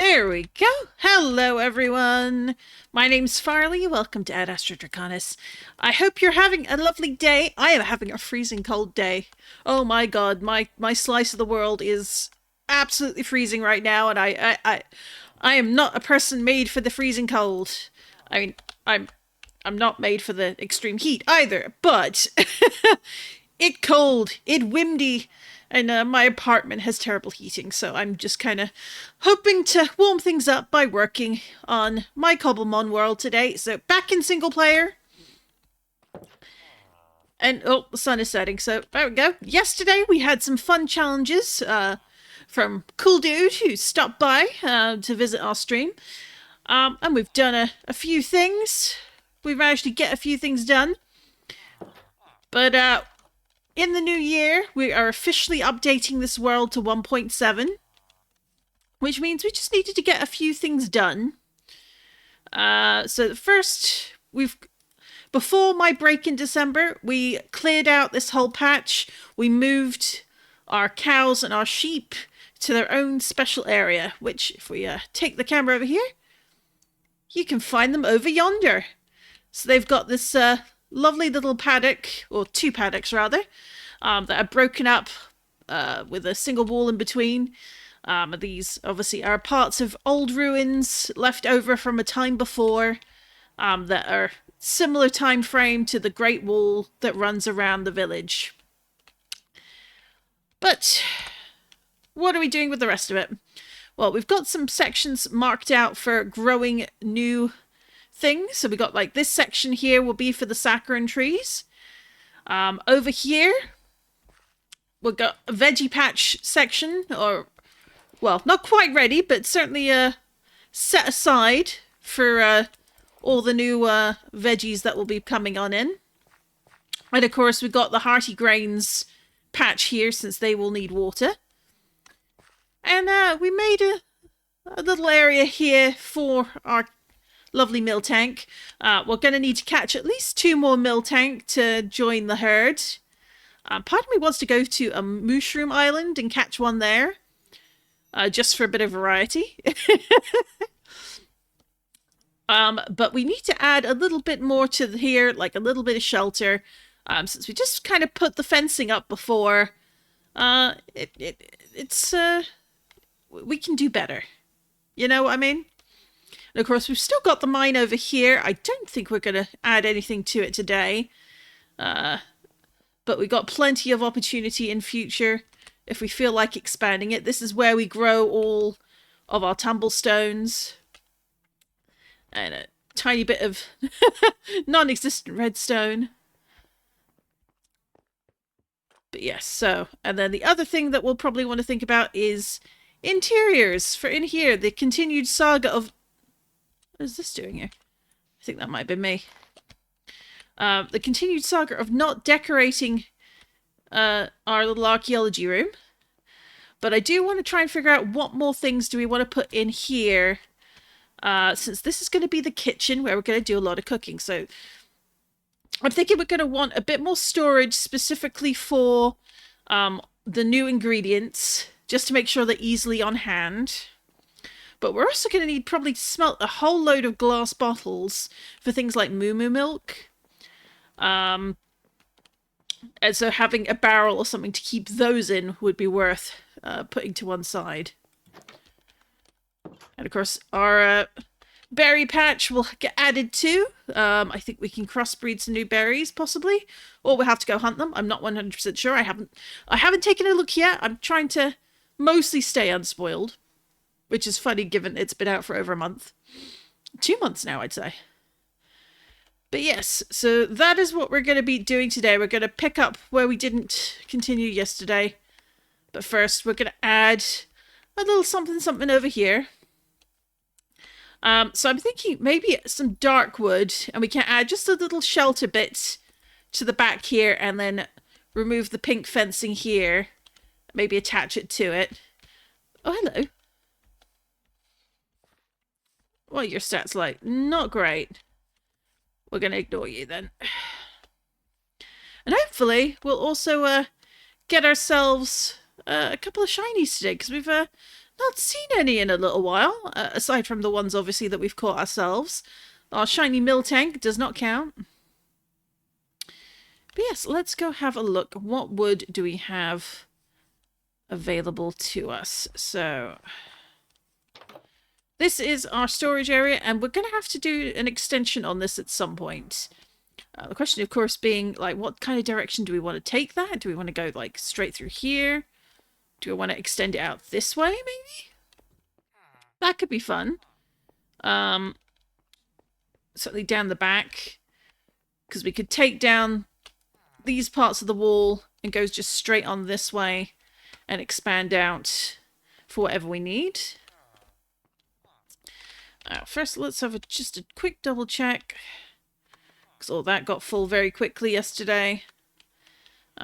There we go. Hello, everyone. My name's Farley. Welcome to Ad Astra Draconis. I hope you're having a lovely day. I am having a freezing cold day. Oh my god, my slice of the world is absolutely freezing right now, and I am not a person made for the freezing cold. I mean, I'm not made for the extreme heat either, but it cold, it windy, and my apartment has terrible heating, so I'm just kind of hoping to warm things up by working on my Cobblemon world today. So back in single player. And, oh, the sun is setting, so there we go. Yesterday we had some fun challenges from Cool Dude, who stopped by to visit our stream. And we've done a few things. We've managed to get a few things done. But in the new year, we are officially updating this world to 1.7, which means we just needed to get a few things done. So first, before my break in December, we cleared out this whole patch. We moved our cows and our sheep to their own special area, which, if we take the camera over here, you can find them over yonder. So they've got this lovely little paddock, or two paddocks rather, that are broken up with a single wall in between. These obviously are parts of old ruins left over from a time before, that are similar time frame to the Great Wall that runs around the village. But what are we doing with the rest of it? Well, we've got some sections marked out for growing new things. So we got like this section here will be for the saccharine trees. Over here, we've got a veggie patch section, or, well, not quite ready, but certainly set aside for all the new veggies that will be coming on in. And of course, we've got the hearty grains patch here, since they will need water. And we made a little area here for our lovely mill tank. We're going to need to catch at least 2 more mill tank to join the herd. Part of me wants to go to a mushroom island and catch one there, just for a bit of variety. But we need to add a little bit more to here, like a little bit of shelter, since we just kind of put the fencing up before. It's we can do better. You know what I mean? And of course, we've still got the mine over here. I don't think we're going to add anything to it today. But we got plenty of opportunity in future if we feel like expanding it. This is where we grow all of our tumblestones. And a tiny bit of non-existent redstone. But yes, so. And then the other thing that we'll probably want to think about is interiors for in here. The continued saga of... What is this doing here? I think that might have been me. The continued saga of not decorating our little archaeology room. But I do want to try and figure out what more things do we want to put in here. Since this is going to be the kitchen where we're going to do a lot of cooking. So I'm thinking we're going to want a bit more storage specifically for the new ingredients, just to make sure they're easily on hand. But we're also going to need probably to smelt a whole load of glass bottles for things like moo moo milk. And so having a barrel or something to keep those in would be worth putting to one side. And of course, our berry patch will get added too. I think we can crossbreed some new berries, possibly. Or we'll have to go hunt them. I'm not 100% sure. I haven't taken a look yet. I'm trying to mostly stay unspoiled. Which is funny, given it's been out for over a month. 2 months now, I'd say. But yes, so that is what we're going to be doing today. We're going to pick up where we didn't continue yesterday. But first, we're going to add a little something over here. So I'm thinking maybe some dark wood, and we can add just a little shelter bit to the back here, and then remove the pink fencing here. Maybe attach it to it. Oh, hello. What are your stats like? Not great. We're going to ignore you then. And hopefully we'll also get ourselves a couple of shinies today, because we've not Not seen any in a little while, aside from the ones obviously that we've caught ourselves. Our shiny mill tank does not count. But yes, let's go have a look. What wood do we have available to us? So this is our storage area, and we're going to have to do an extension on this at some point. The question, of course, being, like, what kind of direction do we want to take that? Do we want to go, like, straight through here? Do we want to extend it out this way, maybe? That could be fun. Certainly down the back, because we could take down these parts of the wall and go just straight on this way and expand out for whatever we need. First, let's have just a quick double check, because all that got full very quickly yesterday.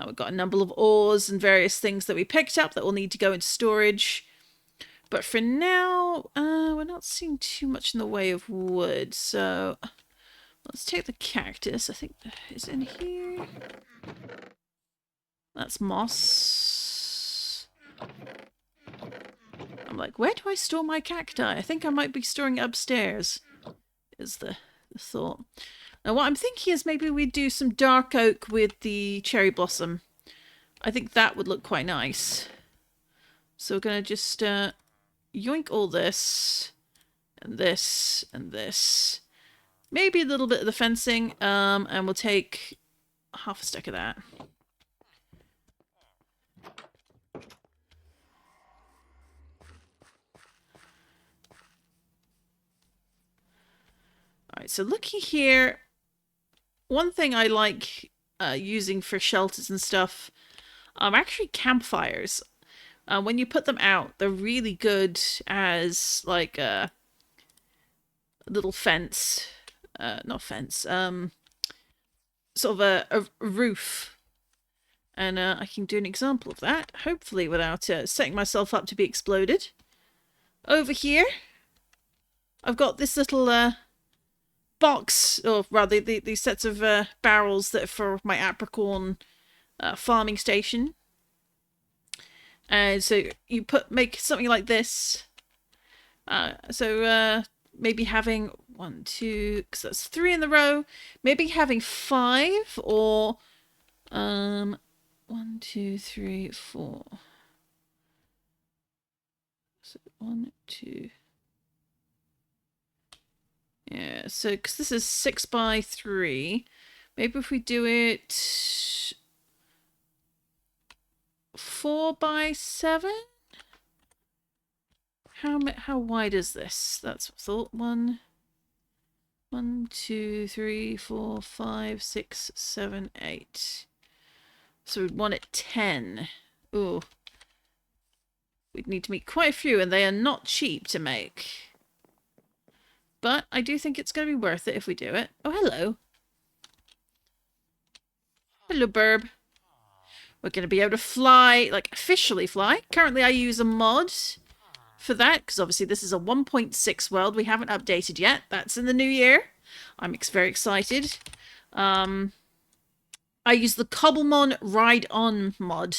We've got a number of ores and various things that we picked up that will need to go into storage. But for now, we're not seeing too much in the way of wood, so let's take the cactus. I think that is in here. That's moss. I'm like, where do I store my cacti? I think I might be storing it upstairs, is the thought. Now what I'm thinking is maybe we do some dark oak with the cherry blossom. I think that would look quite nice. So we're going to just yoink all this, and this, and this. Maybe a little bit of the fencing, and we'll take half a stack of that. Alright, so looking here, one thing I like using for shelters and stuff are actually campfires. When you put them out, they're really good as, like, a little fence. Not fence. Sort of a roof. And I can do an example of that, hopefully without setting myself up to be exploded. Over here, I've got this little box, or rather these sets of barrels that are for my apricorn farming station. And so you make something like this. Maybe having 1, 2, because that's 3 in the row. Maybe having 5 or 1, 2, 3, 4. So 1, 2. Yeah, so because this is 6 by 3, maybe if we do it 4 by 7. How wide is this? That's what I thought. 1, 2, 3, 4, 5, 6, 7, 8. So we'd want it 10. Ooh. We'd need to make quite a few, and they are not cheap to make. But I do think it's going to be worth it if we do it. Oh, hello. Hello, Burb. We're going to be able to fly, like officially fly. Currently I use a mod for that, because obviously this is a 1.6 world. We haven't updated yet. That's in the new year. I'm very excited. I use the Cobblemon Ride On mod.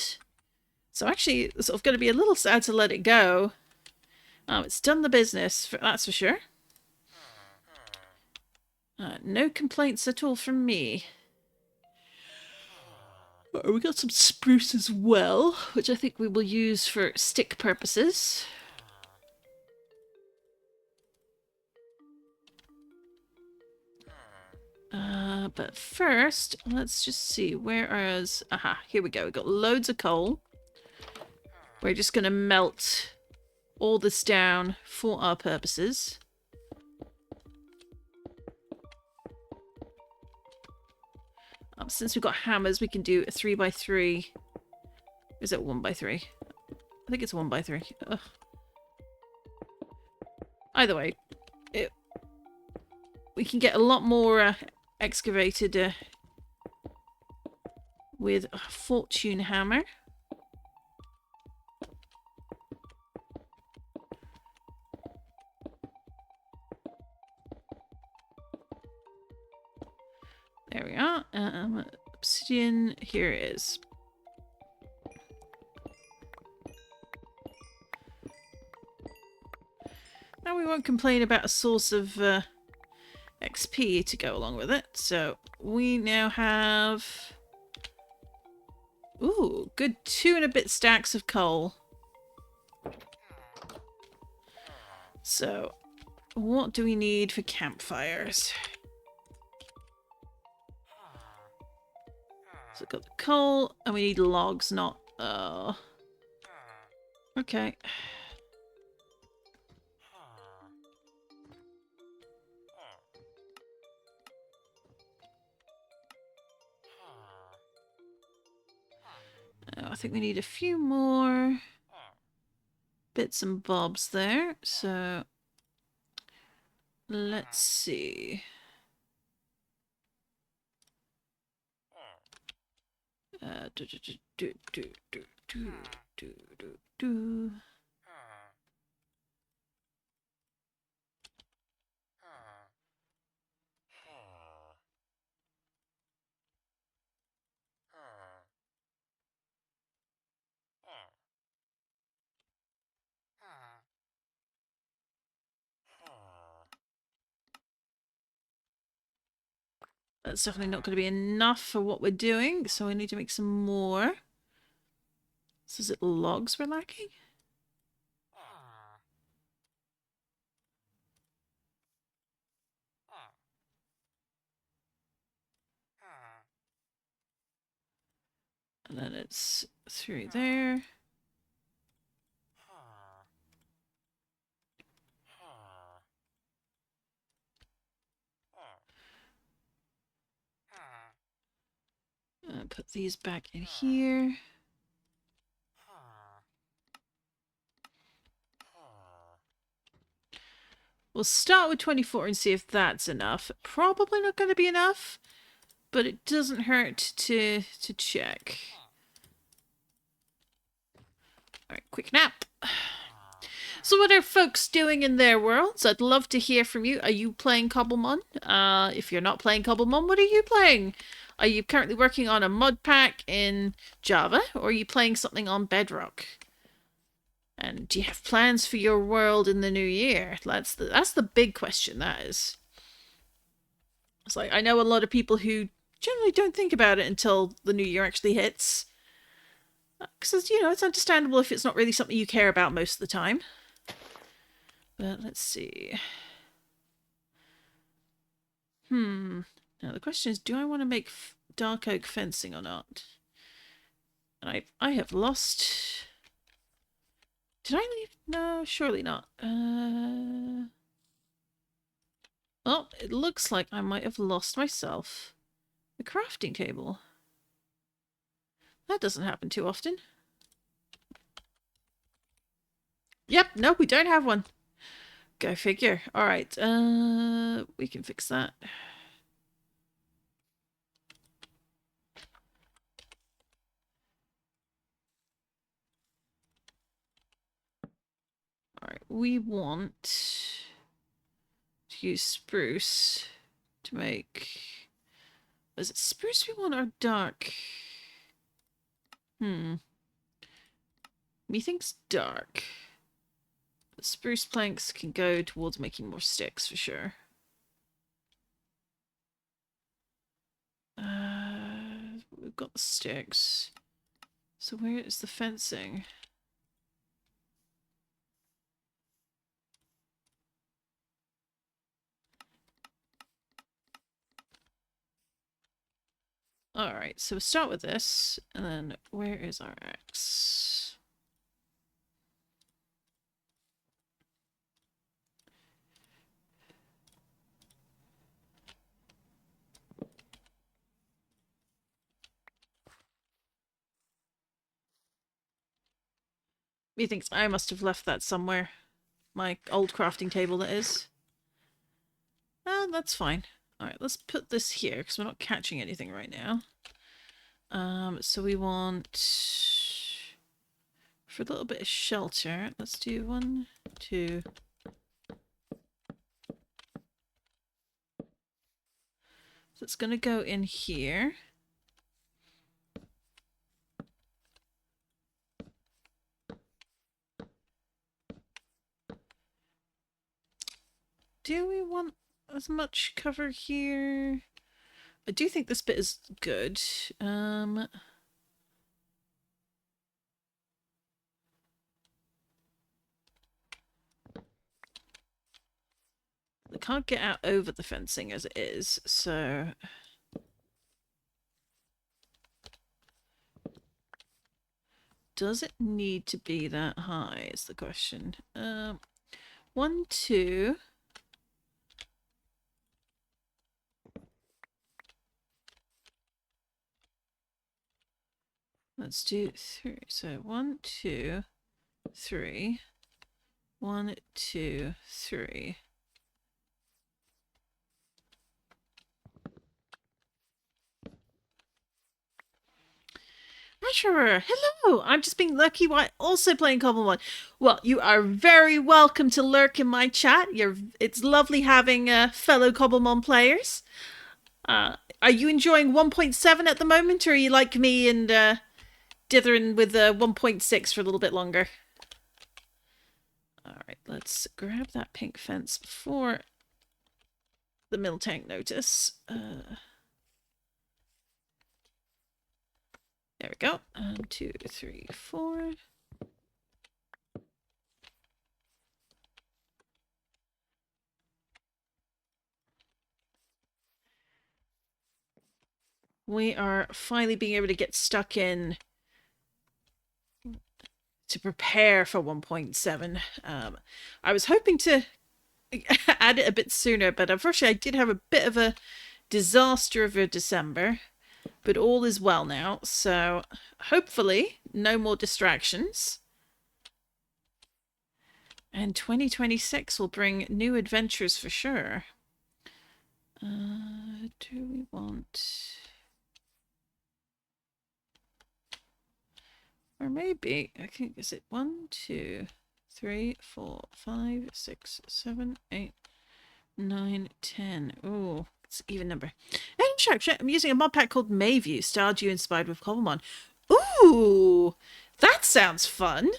So actually, it's sort of going to be a little sad to let it go. It's done the business, that's for sure. No complaints at all from me. We got some spruce as well, which I think we will use for stick purposes. But first, let's just see, where is... Aha, here we go. We've got loads of coal. We're just going to melt all this down for our purposes. Since we've got hammers, we can do a 3 by 3. Is it 1 by 3? I think it's 1 by 3. Ugh. Either way, we can get a lot more excavated with a fortune hammer. There we are. Obsidian, here it is. And we won't complain about a source of XP to go along with it. So we now have... Ooh, good 2 and a bit stacks of coal. So, what do we need for campfires? So we've got the coal, and we need logs, not... Okay. I think we need a few more bits and bobs there. So let's see. Do, do, do, do, do, do, do, do, do, do. That's definitely not going to be enough for what we're doing, so we need to make some more. So is it logs we're lacking? And then it's through there. Put these back in here. We'll start with 24 and see if that's enough. Probably not going to be enough, but it doesn't hurt to check. Alright, quick nap. So what are folks doing in their worlds? I'd love to hear from you. Are you playing Cobblemon? If you're not playing Cobblemon, what are you playing? Are you currently working on a modpack in Java, or are you playing something on Bedrock? And do you have plans for your world in the new year? That's the big question, that is. It's like, I know a lot of people who generally don't think about it until the new year actually hits. Because, you know, it's understandable if it's not really something you care about most of the time. But let's see. Now the question is, do I want to make dark oak fencing or not? And I have lost... Did I leave? No, surely not. Well, it looks like I might have lost myself a crafting table. That doesn't happen too often. Yep, no, we don't have one. Go figure. Alright, we can fix that. Alright, we want to use spruce to make... Is it spruce we want or dark? Methinks dark. The spruce planks can go towards making more sticks for sure. We've got the sticks. So where is the fencing? Alright, so we'll start with this, and then where is our axe? Methinks I must have left that somewhere. My old crafting table, that is. Oh, that's fine. Alright, let's put this here, because we're not catching anything right now. So we want... For a little bit of shelter, let's do 1, 2... So it's going to go in here. do we want as much cover here? I do think this bit is good. I can't get out over the fencing as it is, so... Does it need to be that high is the question. 1, 2... Let's do 3. So 1, 2, 3. 1, 2, 3. Treasurer, hello! I'm just being lucky while also playing Cobblemon. Well, you are very welcome to lurk in my chat. It's lovely having fellow Cobblemon players. Are you enjoying 1.7 at the moment, or are you like me and dithering with 1.6 for a little bit longer? Alright, let's grab that pink fence before the mill tank notice. There we go. 2, 3, 4. We are finally being able to get stuck in to prepare for 1.7. I was hoping to add it a bit sooner, but unfortunately I did have a bit of a disaster of a December. But all is well now, so hopefully no more distractions. And 2026 will bring new adventures for sure. Do we want... Or maybe, I think, is it 1, 2, 3, 4, 5, 6, 7, 8, 9, 10. Oh, it's an even number. I'm using a mod pack called Mayview, Stardew inspired with Cobblemon. Ooh, that sounds fun.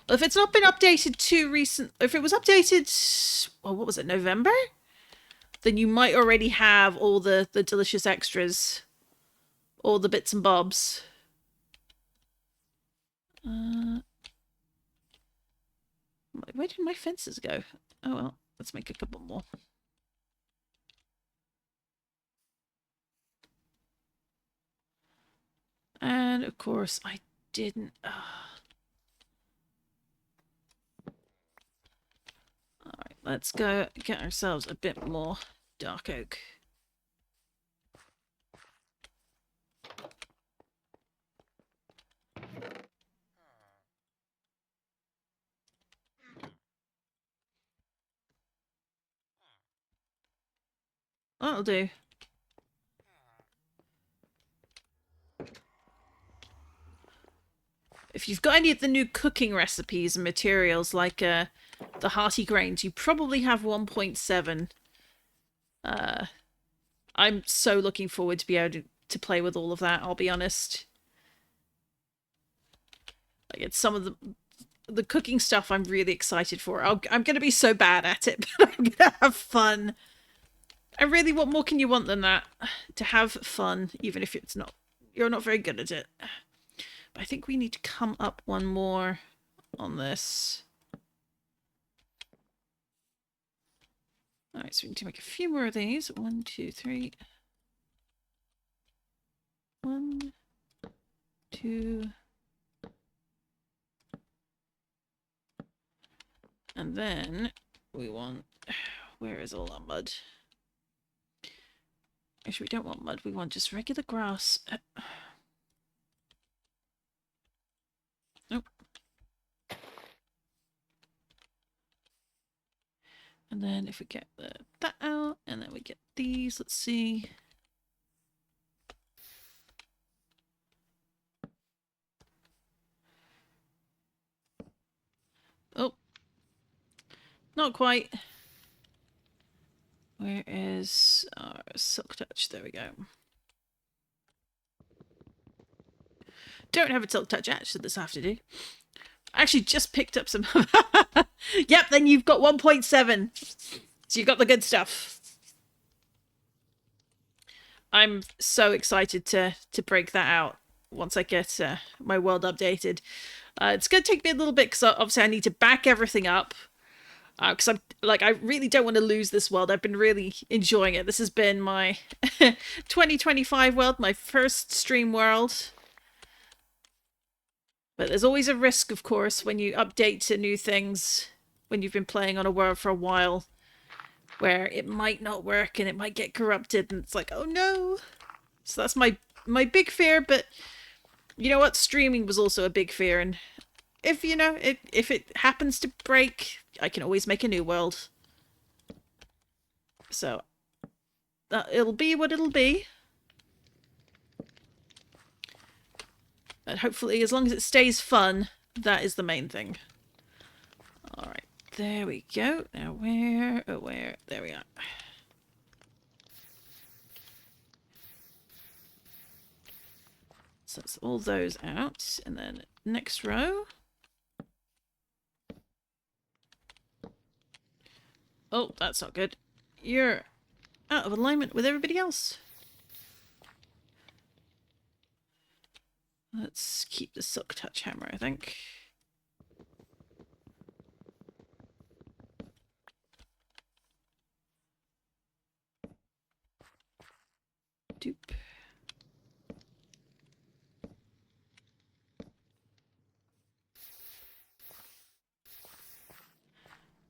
Well, if it's not been updated too recent, if it was updated, well, what was it, November? Then you might already have all the delicious extras, all the bits and bobs. Where did my fences go? Oh well, let's make a couple more. And of course, I didn't. Alright, let's go get ourselves a bit more dark oak. That'll do. If you've got any of the new cooking recipes and materials like the hearty grains, you probably have 1.7. I'm so looking forward to be able to play with all of that, I'll be honest. Like, it's some of the cooking stuff I'm really excited for. I'm going to be so bad at it, but I'm going to have fun. And really, what more can you want than that? To have fun, even if you're not very good at it. But I think we need to come up one more on this. Alright, so we need to make a few more of these. 1, 2, 3. 1, 2. And then we want... Where is all our mud? Actually, we don't want mud. We want just regular grass. Nope. And then if we get that out, and then we get these, let's see. Oh. Not quite. Where is our silk touch? There we go. Don't have a silk touch axe this afternoon. I actually just picked up some Yep, then you've got 1.7. So you've got the good stuff. I'm so excited to break that out once I get my world updated. It's going to take me a little bit because obviously I need to back everything up. Because I really don't want to lose this world. I've been really enjoying it. This has been my 2025 world, my first stream world. But there's always a risk, of course, when you update to new things, when you've been playing on a world for a while, where it might not work and it might get corrupted, and it's like, oh no. So that's my big fear, but you know what? Streaming was also a big fear, and if, you know, if it happens to break, I can always make a new world. So, it'll be what it'll be. But hopefully, as long as it stays fun, that is the main thing. Alright, there we go. Now where? Oh, where? There we are. So that's all those out. And then next row. Oh, that's not good. You're out of alignment with everybody else. Let's keep the silk touch hammer, I think. Doop.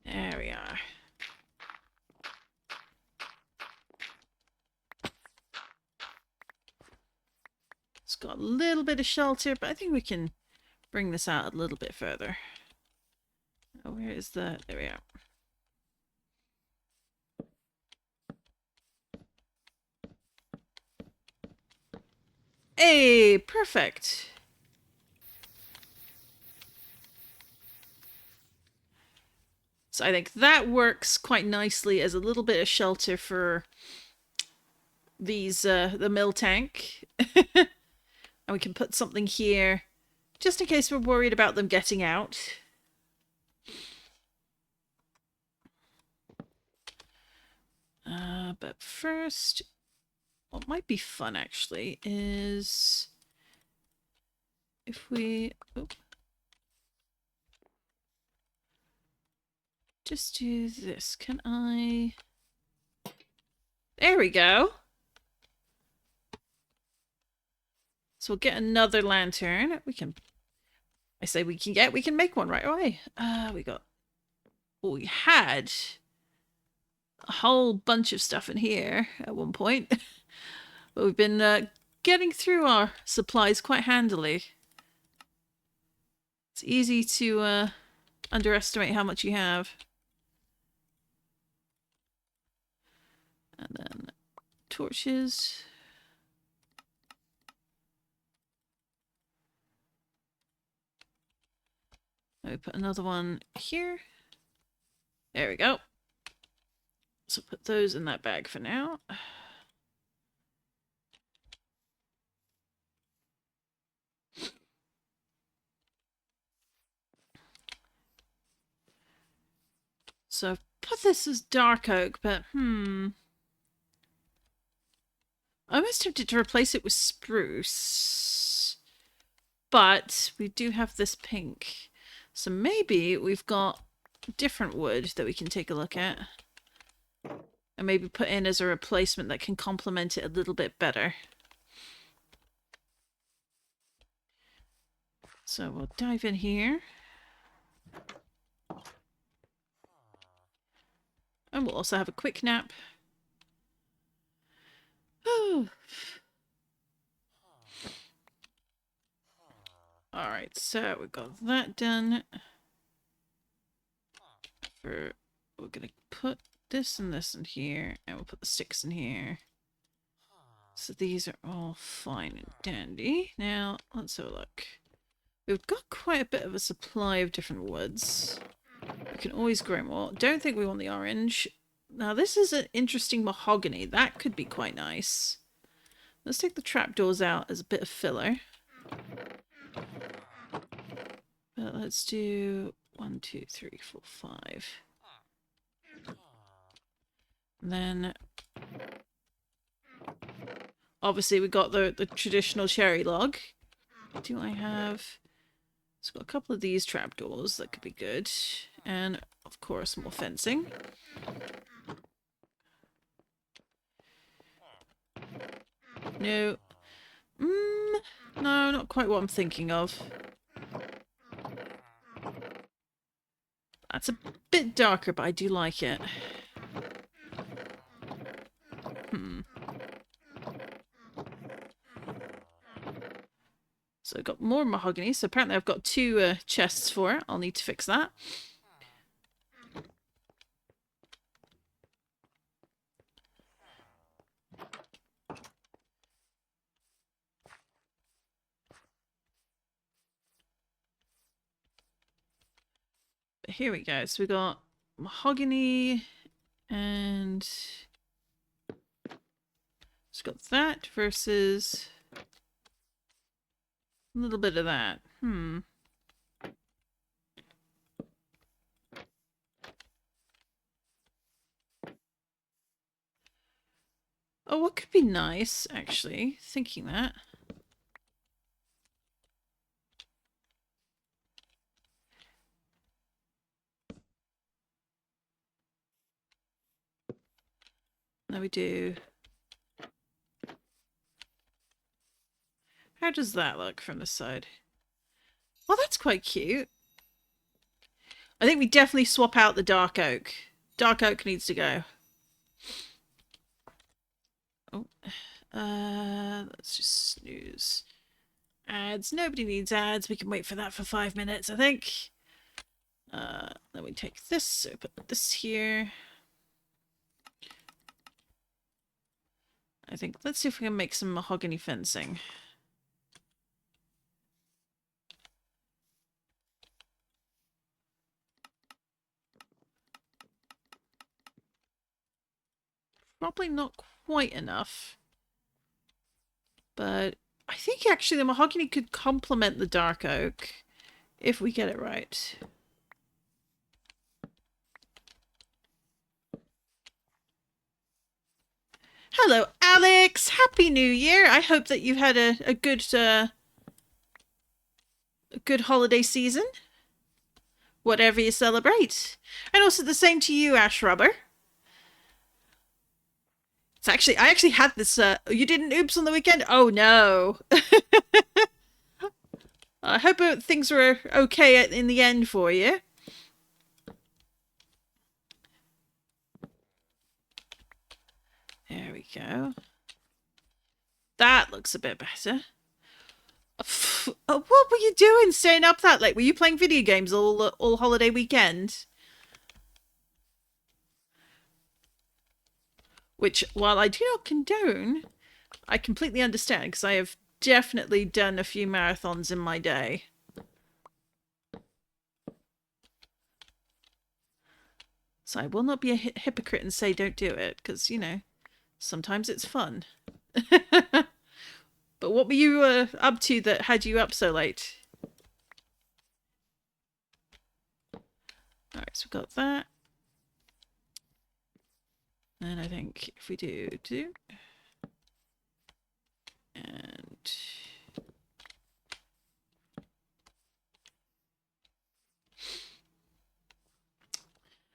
There we are. It's got a little bit of shelter, but I think we can bring this out a little bit further. Oh, where is the... There we are. Hey, perfect. So I think that works quite nicely as a little bit of shelter for these, the mill tank. And we can put something here just in case we're worried about them getting out. But first, what might be fun actually is if we just do this. Can I? There we go. So we'll get another lantern. We can make one right away. We had a whole bunch of stuff in here at one point. But we've been getting through our supplies quite handily. It's easy to underestimate how much you have. And then torches. We put another one here. There we go. So put those in that bag for now. So I've put this as dark oak, but I'm almost tempted to replace it with spruce. But we do have this pink. So maybe we've got different wood that we can take a look at. And maybe put in as a replacement that can complement it a little bit better. So we'll dive in here. And we'll also have a quick nap. Alright, so we've got that done. We're gonna put this and this in here, and we'll put the sticks in here. So these are all fine and dandy. Now, let's have a look. We've got quite a bit of a supply of different woods. We can always grow more. Don't think we want the orange. Now, this is an interesting mahogany. That could be quite nice. Let's take the trapdoors out as a bit of filler. But let's do 1, 2, 3, 4, 5. And then obviously we got the traditional cherry log. Do I have... It's got a couple of these trapdoors that could be good. And of course more fencing. No. No, not quite what I'm thinking of. That's a bit darker, but I do like it. So I've got more mahogany. So apparently I've got 2 chests for it. I'll need to fix that. But here we go. So we got mahogany and it's got that versus a little bit of that. Oh, what could be nice, actually, thinking that. Now we do... How does that look from the side? Well, that's quite cute. I think we definitely swap out the dark oak. Dark oak needs to go. Oh, let's just snooze. Ads. Nobody needs ads. We can wait for that for 5 minutes, I think. Then we take this, so put this here. I think, let's see if we can make some mahogany fencing. Probably not quite enough. But I think actually the mahogany could complement the dark oak if we get it right. Hello, Alex! Happy New Year! I hope that you've had a good holiday season. Whatever you celebrate. And also the same to you, Ash Rubber. It's actually, I actually had this, you didn't oops on the weekend? Oh no. I hope things were okay in the end for you. There we go. That looks a bit better. What were you doing staying up that late? Were you playing video games all holiday weekend? Which, while I do not condone, I completely understand because I have definitely done a few marathons in my day. So I will not be a hypocrite and say don't do it because, you know, sometimes it's fun. But what were you up to that had you up so late? Alright, so we've got that. And I think if we do... And...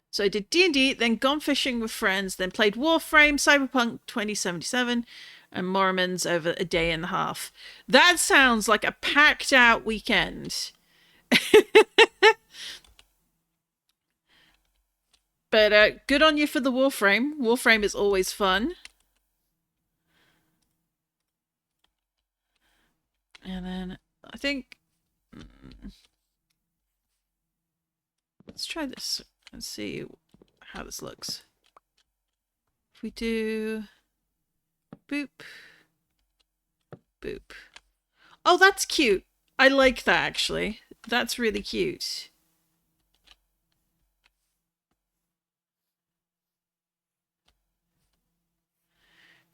So I did D&D, then gone fishing with friends, then played Warframe, Cyberpunk 2077, and Mormons over a day and a half. That sounds like a packed out weekend. But good on you for the Warframe. Warframe is always fun. And then I think... Let's try this and see how this looks. If we do... Boop. Boop. Oh, that's cute. I like that, actually. That's really cute.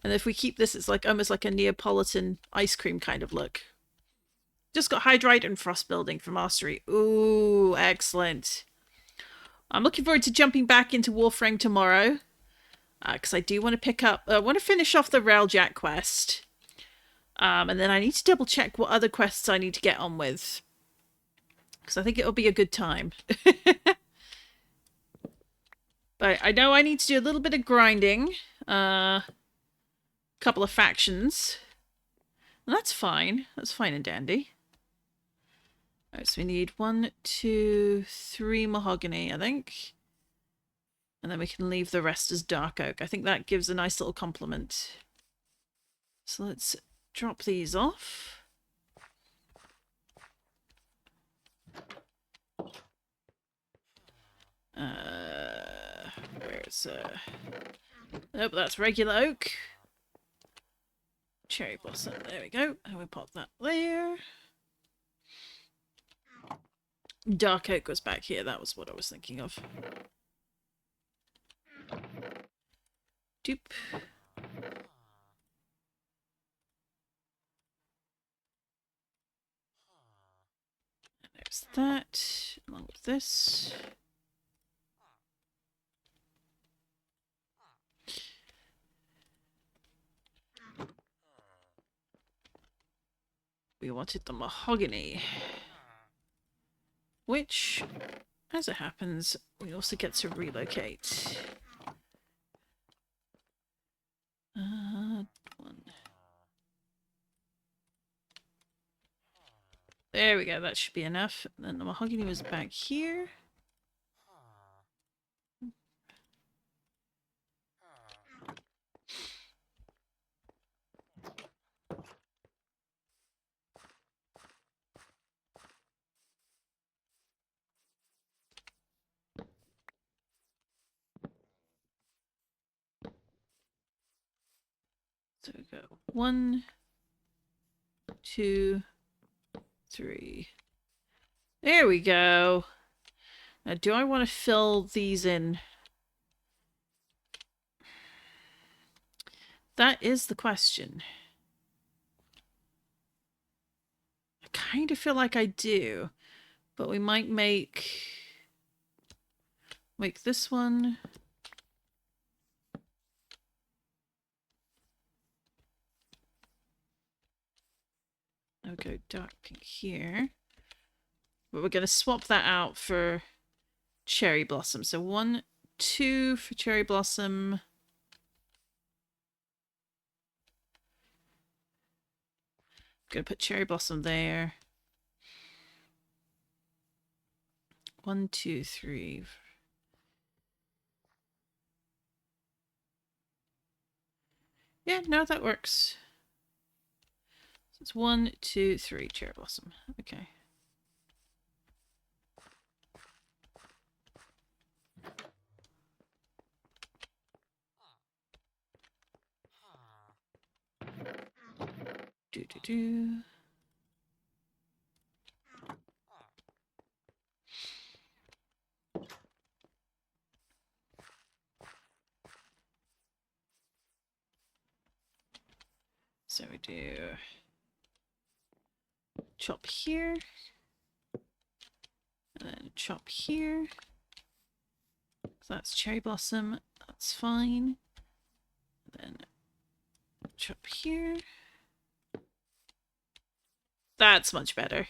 And if we keep this, it's like almost like a Neapolitan ice cream kind of look. just got Hydrite and Frost Building for Mastery. Ooh, excellent. I'm looking forward to jumping back into Warframe tomorrow. Because I do want to pick up... I want to finish off the Railjack quest. And then I need to double check what other quests I need to get on with. Because I think it'll be a good time. But I know I need to do a little bit of grinding. Couple of factions. And that's fine. That's fine and dandy. Alright, so we need 1, 2, 3 mahogany, I think. And then we can leave the rest as dark oak. I think that gives a nice little complement. So let's drop these off. Where's nope, that's regular oak. Cherry blossom, there we go. And we pop that there. Dark oak was back here, that was what I was thinking of. Doop. And there's that, along with this. We wanted the mahogany. Which, as it happens, we also get to relocate. One. There we go, that should be enough. And then the mahogany was back here. So we go 1, 2, 3. There we go. Now, do I want to fill these in? That is the question. I kind of feel like I do, but we might make this one. I'll go dark pink here. But we're going to swap that out for cherry blossom. So 1, 2 for cherry blossom. Going to put cherry blossom there. 1, 2, 3. Yeah, no, that works. So it's 1, 2, 3 cherry blossom. Okay. Do. So we do chop here, and then chop here. So that's cherry blossom, that's fine. Then chop here. That's much better.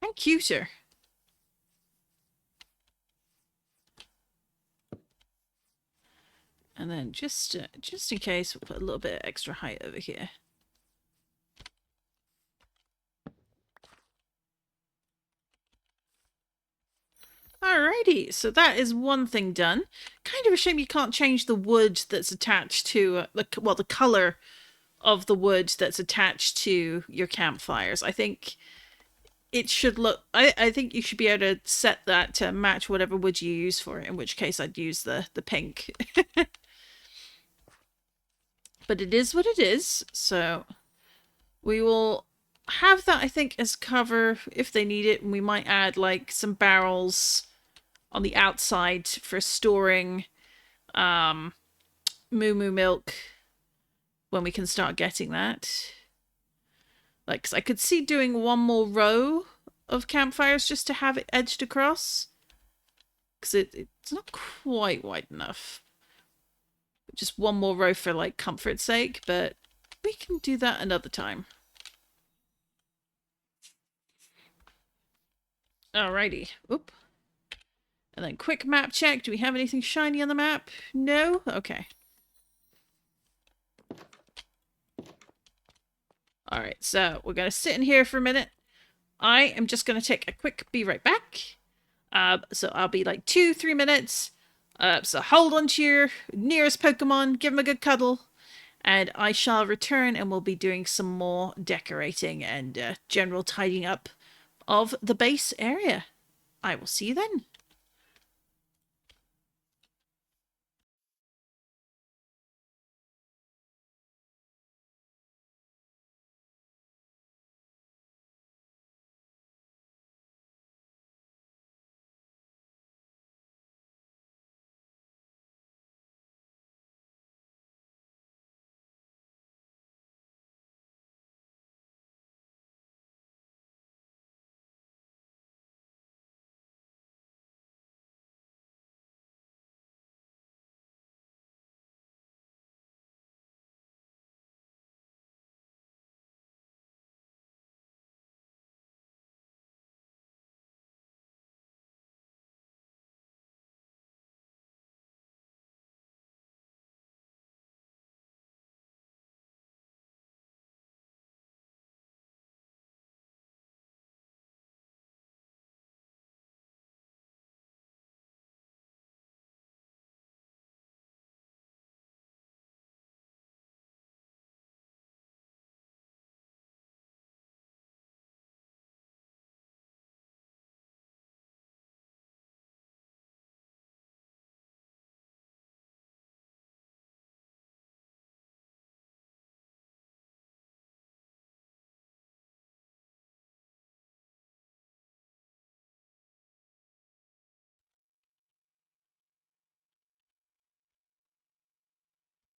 And cuter. And then just in case, we'll put a little bit of extra height over here. Alrighty, so that is one thing done. Kind of a shame you can't change the wood that's attached to the color of the wood that's attached to your campfires. I think it should look... I think you should be able to set that to match whatever wood you use for it, in which case I'd use the pink. But it is what it is, so we will have that, I think, as cover if they need it, and we might add like some barrels on the outside for storing moo moo milk when we can start getting that. Like, 'cause I could see doing one more row of campfires just to have it edged across. Because it's not quite wide enough. Just one more row for, like, comfort's sake, but we can do that another time. Alrighty. Oop. And then quick map check. Do we have anything shiny on the map? No? Okay. Alright, so we're going to sit in here for a minute. I am just going to take a quick be right back. So I'll be like 2-3 minutes. So hold on to your nearest Pokemon, give them a good cuddle, and I shall return and we'll be doing some more decorating and general tidying up of the base area. I will see you then.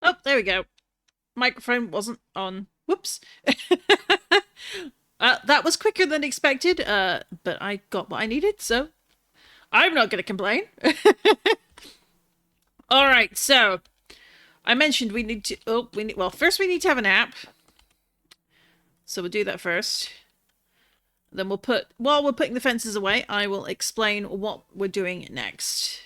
Oh, there we go. Microphone wasn't on. Whoops. That was quicker than expected, but I got what I needed, so I'm not going to complain. All right, so I mentioned we need to. Oh, well, first we need to have a nap. So we'll do that first. Then we'll put, while we're putting the fences away, I will explain what we're doing next.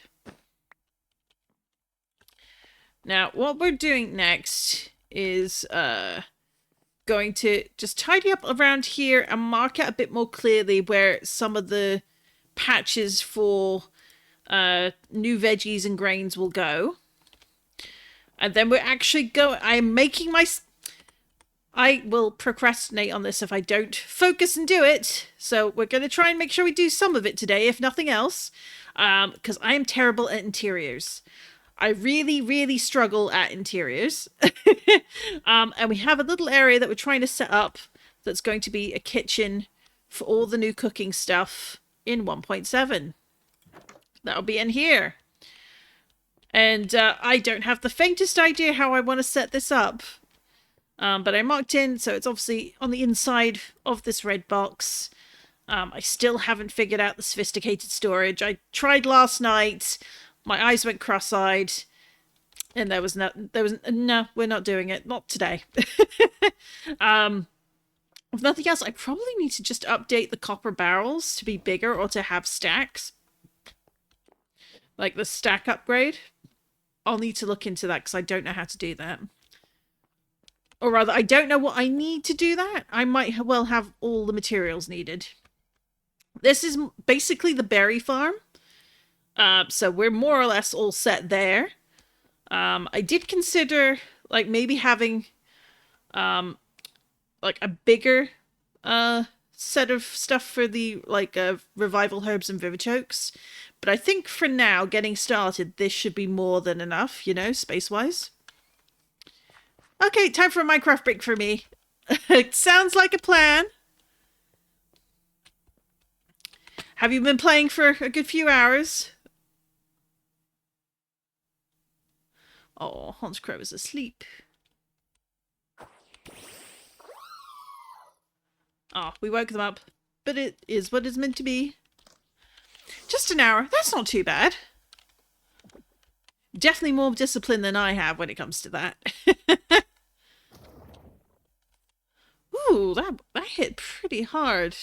Now, what we're doing next is going to just tidy up around here and mark out a bit more clearly where some of the patches for new veggies and grains will go. And then we're actually I'm making I will procrastinate on this if I don't focus and do it. So we're going to try and make sure we do some of it today, if nothing else. Because I am terrible at interiors. I really, really struggle at interiors. And we have a little area that we're trying to set up that's going to be a kitchen for all the new cooking stuff in 1.7. That'll be in here. And I don't have the faintest idea how I want to set this up. But I marked in, so it's obviously on the inside of this red box. I still haven't figured out the sophisticated storage. I tried last night. My eyes went cross-eyed. And no, we're not doing it. Not today. If nothing else, I probably need to just update the copper barrels to be bigger or to have stacks. Like the stack upgrade. I'll need to look into that because I don't know how to do that. Or rather, I don't know what I need to do that. I might well have all the materials needed. This is basically the berry farm. So we're more or less all set there. I did consider, like, maybe having, like, a bigger, set of stuff for the, like, revival herbs and vivichokes. But I think for now, getting started, this should be more than enough, you know, space-wise. Okay, time for a Minecraft break for me. It sounds like a plan. Have you been playing for a good few hours? Oh, Hans Crow is asleep. Oh, we woke them up. But it is what it's meant to be. Just an hour. That's not too bad. Definitely more discipline than I have when it comes to that. Ooh, that hit pretty hard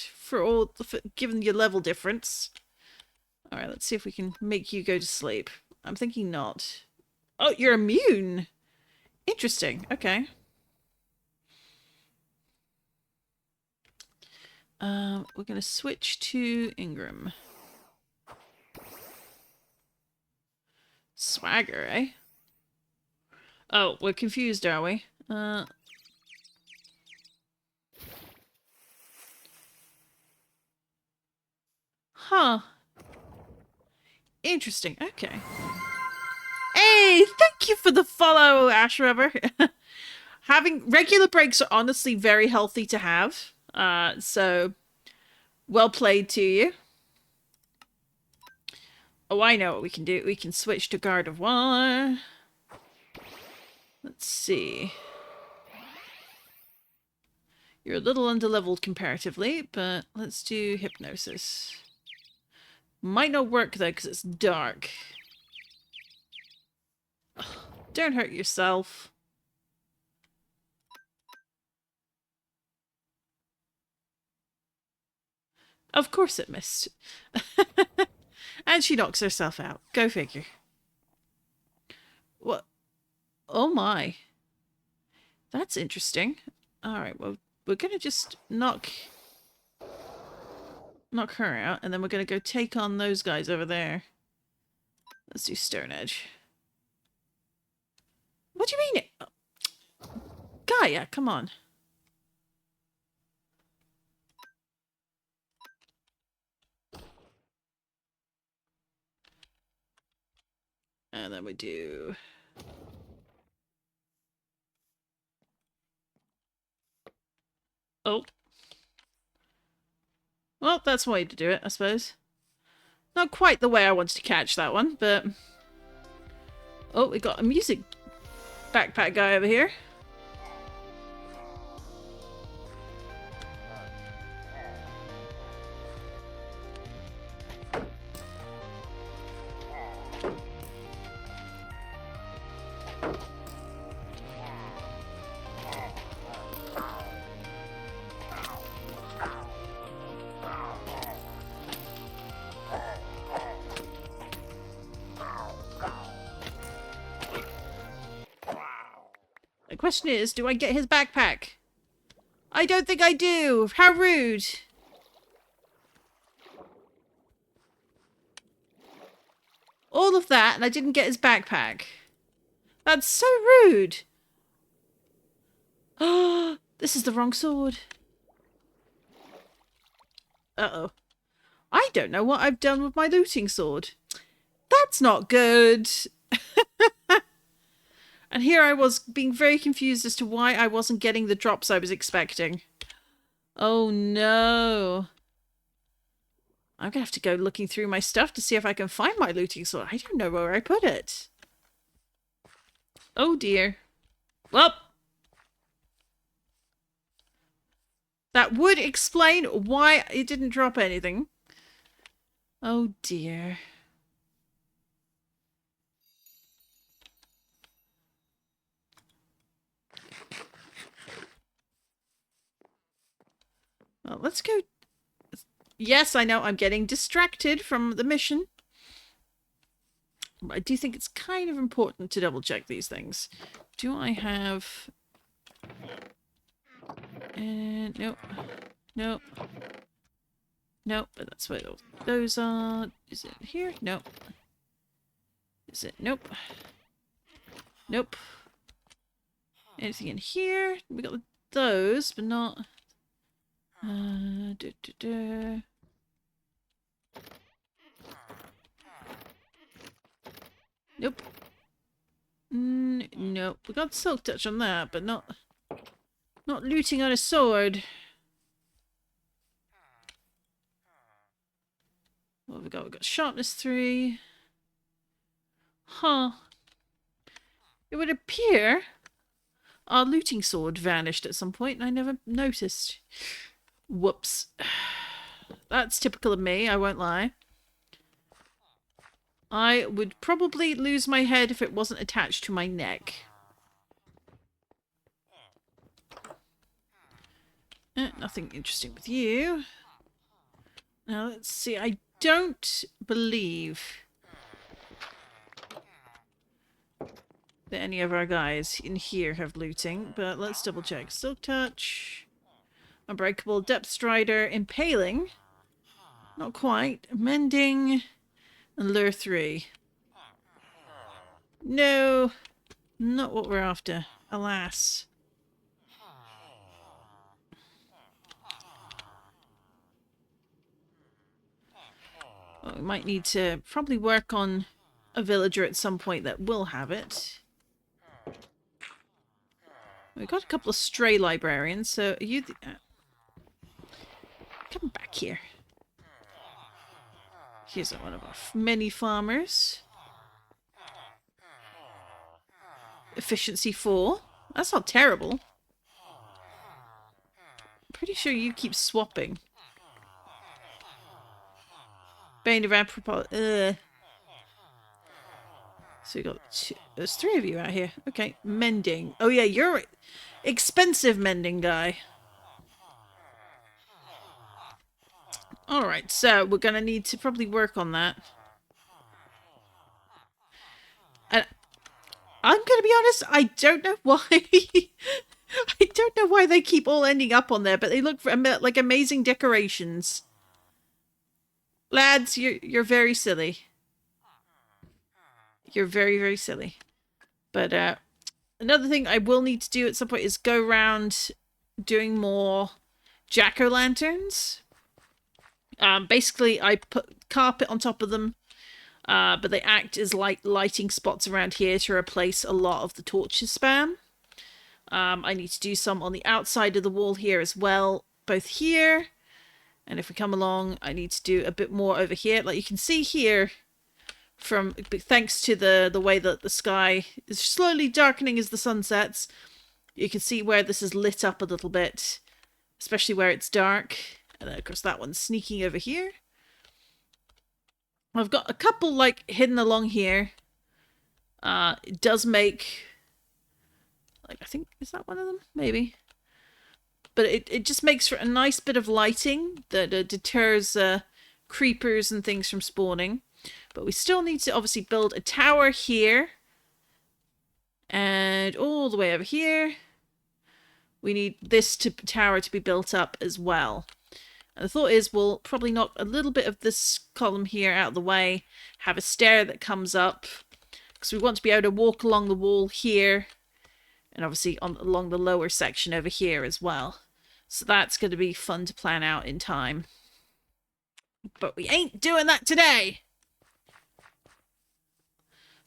given your level difference. All right, let's see if we can make you go to sleep. I'm thinking not. Oh, you're immune. Interesting. Okay. We're going to switch to Ingram. Swagger, eh? Oh, we're confused, are we? Huh. Interesting. Okay. Hey, thank you for the follow, Ash Rubber. Having regular breaks are honestly very healthy to have. So well played to you. Oh, I know what we can do. We can switch to Guard of War. Let's see. You're a little underleveled comparatively, but let's do Hypnosis. Might not work though, because it's dark. Ugh, don't hurt yourself. Of course it missed. And she knocks herself out. Go figure. What? Oh my. That's interesting. Alright, well, we're going to just knock her out, and then we're going to go take on those guys over there. Let's do Stone Edge. What do you mean? Gaia, come on. And then we do... Oh. Well, that's one way to do it, I suppose. Not quite the way I wanted to catch that one, but... Oh, we got a music backpack guy over here. The question is, do I get his backpack? I don't think I do. How rude. All of that, and I didn't get his backpack. That's so rude. Oh, this is the wrong sword. Uh-oh. I don't know what I've done with my looting sword. That's not good. And here I was being very confused as to why I wasn't getting the drops I was expecting. Oh no. I'm gonna have to go looking through my stuff to see if I can find my looting sword. I don't know where I put it. Oh dear. Well. That would explain why it didn't drop anything. Oh dear. Well, let's go. Yes, I know I'm getting distracted from the mission. But I do think it's kind of important to double check these things. Do I have... nope. Nope. Nope, but that's where those are. Is it here? Nope. Is it? Nope. Nope. Anything in here? We got those, but not... Nope. Nope. We got Silk Touch on that, but not looting on a sword. What have we got? We've got Sharpness 3. Huh. It would appear our looting sword vanished at some point and I never noticed. Whoops. That's typical of me, I won't lie. I would probably lose my head if it wasn't attached to my neck. Nothing interesting with you. Now, let's see. I don't believe that any of our guys in here have looting, but let's double check. Silk Touch, Unbreakable, Depth Strider, Impaling. Not quite. Mending, and Lure 3. No, not what we're after. Alas. Well, we might need to probably work on a villager at some point that will have it. We've got a couple of stray librarians, so are you... come back here. Here's one of our many farmers. Efficiency 4. That's not terrible. I'm pretty sure you keep swapping. Bane of Apropos. So you got there's 3 of you out here. Okay, mending. Oh yeah, you're expensive mending guy. Alright, so we're gonna need to probably work on that. And I'm gonna be honest, I don't know why. I don't know why they keep all ending up on there, but they look like amazing decorations. Lads, you're very silly. You're very, very silly. But another thing I will need to do at some point is go around doing more jack-o'-lanterns. Basically, I put carpet on top of them, but they act as lighting spots around here to replace a lot of the torches spam. I need to do some on the outside of the wall here as well, both here, and if we come along, I need to do a bit more over here. Like you can see here, thanks to the way that the sky is slowly darkening as the sun sets, you can see where this is lit up a little bit, especially where it's dark. And then, of course, that one's sneaking over here. I've got a couple, like, hidden along here. It does make... like, I think... is that one of them? Maybe. But it just makes for a nice bit of lighting that deters creepers and things from spawning. But we still need to, obviously, build a tower here. And all the way over here. We need this tower to be built up as well. And the thought is we'll probably knock a little bit of this column here out of the way, have a stair that comes up, because we want to be able to walk along the wall here, and obviously along the lower section over here as well. So that's going to be fun to plan out in time. But we ain't doing that today!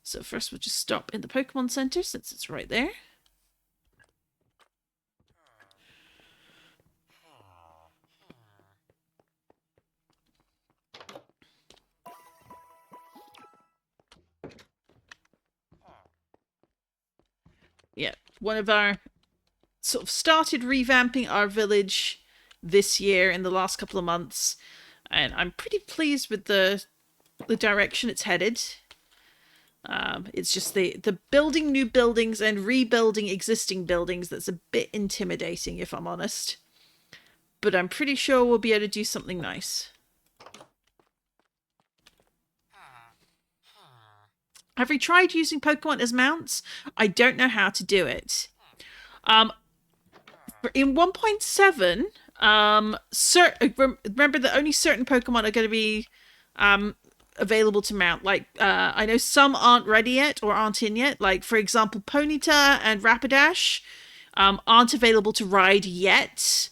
So first we'll just stop in the Pokemon Center, since it's right there. Yeah, one of our sort of started revamping our village this year in the last couple of months, and I'm pretty pleased with the direction it's headed. It's just the building new buildings and rebuilding existing buildings that's a bit intimidating, if I'm honest. But I'm pretty sure we'll be able to do something nice. Have we tried using Pokemon as mounts? I don't know how to do it. In 1.7, remember that only certain Pokemon are going to be available to mount. Like, I know some aren't ready yet or aren't in yet. Like, for example, Ponyta and Rapidash aren't available to ride yet.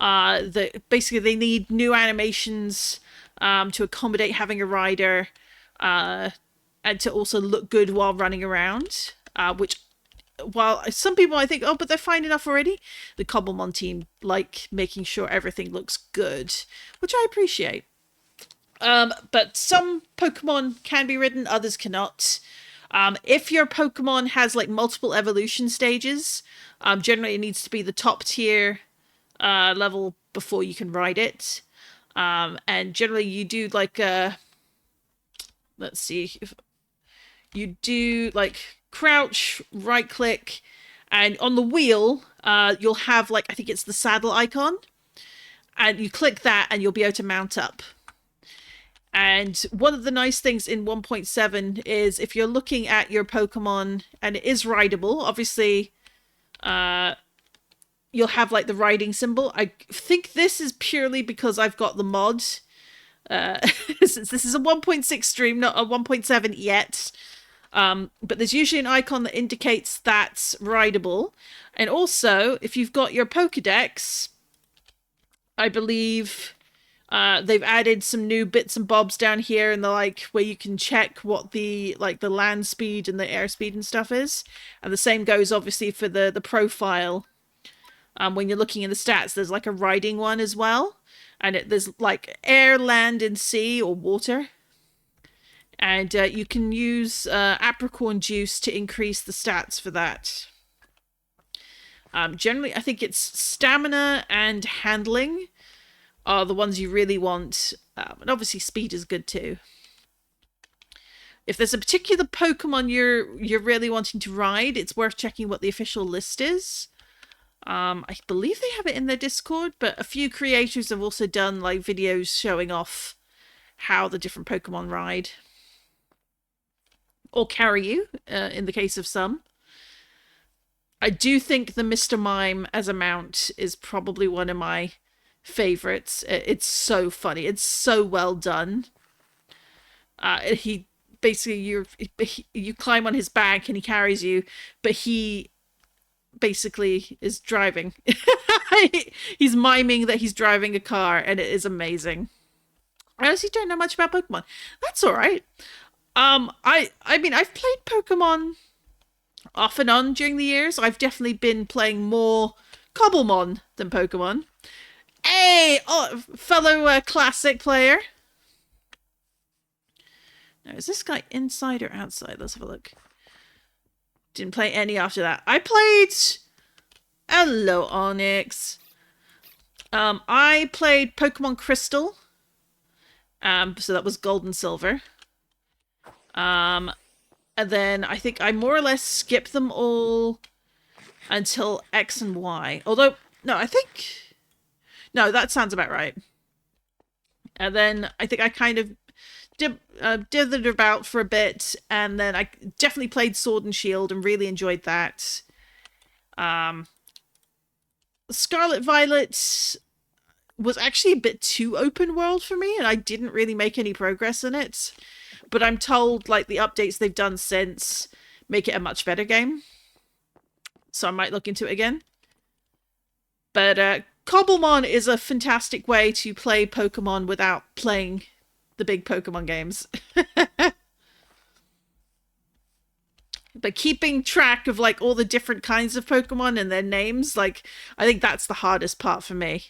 Basically, they need new animations to accommodate having a rider. And to also look good while running around, which, while some people I think, oh, but they're fine enough already, the Cobblemon team like making sure everything looks good, which I appreciate. But some Pokemon can be ridden, others cannot. If your Pokemon has like multiple evolution stages, generally it needs to be the top tier level before you can ride it. And generally you do like let's see, if you do like crouch, right click, and on the wheel, you'll have like, I think it's the saddle icon, and you click that and you'll be able to mount up. And one of the nice things in 1.7 is if you're looking at your Pokemon and it is rideable, obviously you'll have like the riding symbol. I think this is purely because I've got the mod. Since this is a 1.6 stream, not a 1.7 yet. But there's usually an icon that indicates that's rideable. And also, if you've got your Pokedex, I believe they've added some new bits and bobs down here in the like where you can check what the like the land speed and the air speed and stuff is. And the same goes obviously for the profile. When you're looking in the stats, there's like a riding one as well. And there's like air, land, and sea or water. And you can use apricorn juice to increase the stats for that. Generally, I think it's stamina and handling are the ones you really want. And obviously speed is good too. If there's a particular Pokemon you're really wanting to ride, it's worth checking what the official list is. I believe they have it in their Discord, but a few creators have also done like videos showing off how the different Pokemon ride. Or carry you, in the case of some. I do think the Mr. Mime as a mount is probably one of my favorites. It's so funny. It's so well done. He basically, you climb on his back and he carries you, but he basically is driving. He's miming that he's driving a car, and it is amazing. I honestly don't know much about Pokemon. That's all right. I mean, I've played Pokemon off and on during the years. I've definitely been playing more Cobblemon than Pokemon. Hey, fellow classic player. Now, is this guy inside or outside? Let's have a look. Didn't play any after that. I played... Hello, Onyx. I played Pokemon Crystal. So that was Gold and Silver. And then I think I more or less skipped them all until X and Y. Although, no, I think... No, that sounds about right. And then I think I kind of dithered about for a bit, and then I definitely played Sword and Shield and really enjoyed that. Scarlet Violet was actually a bit too open world for me, and I didn't really make any progress in it. But I'm told like the updates they've done since make it a much better game. So I might look into it again. But Cobblemon is a fantastic way to play Pokemon without playing the big Pokemon games. But keeping track of like all the different kinds of Pokemon and their names, like I think that's the hardest part for me.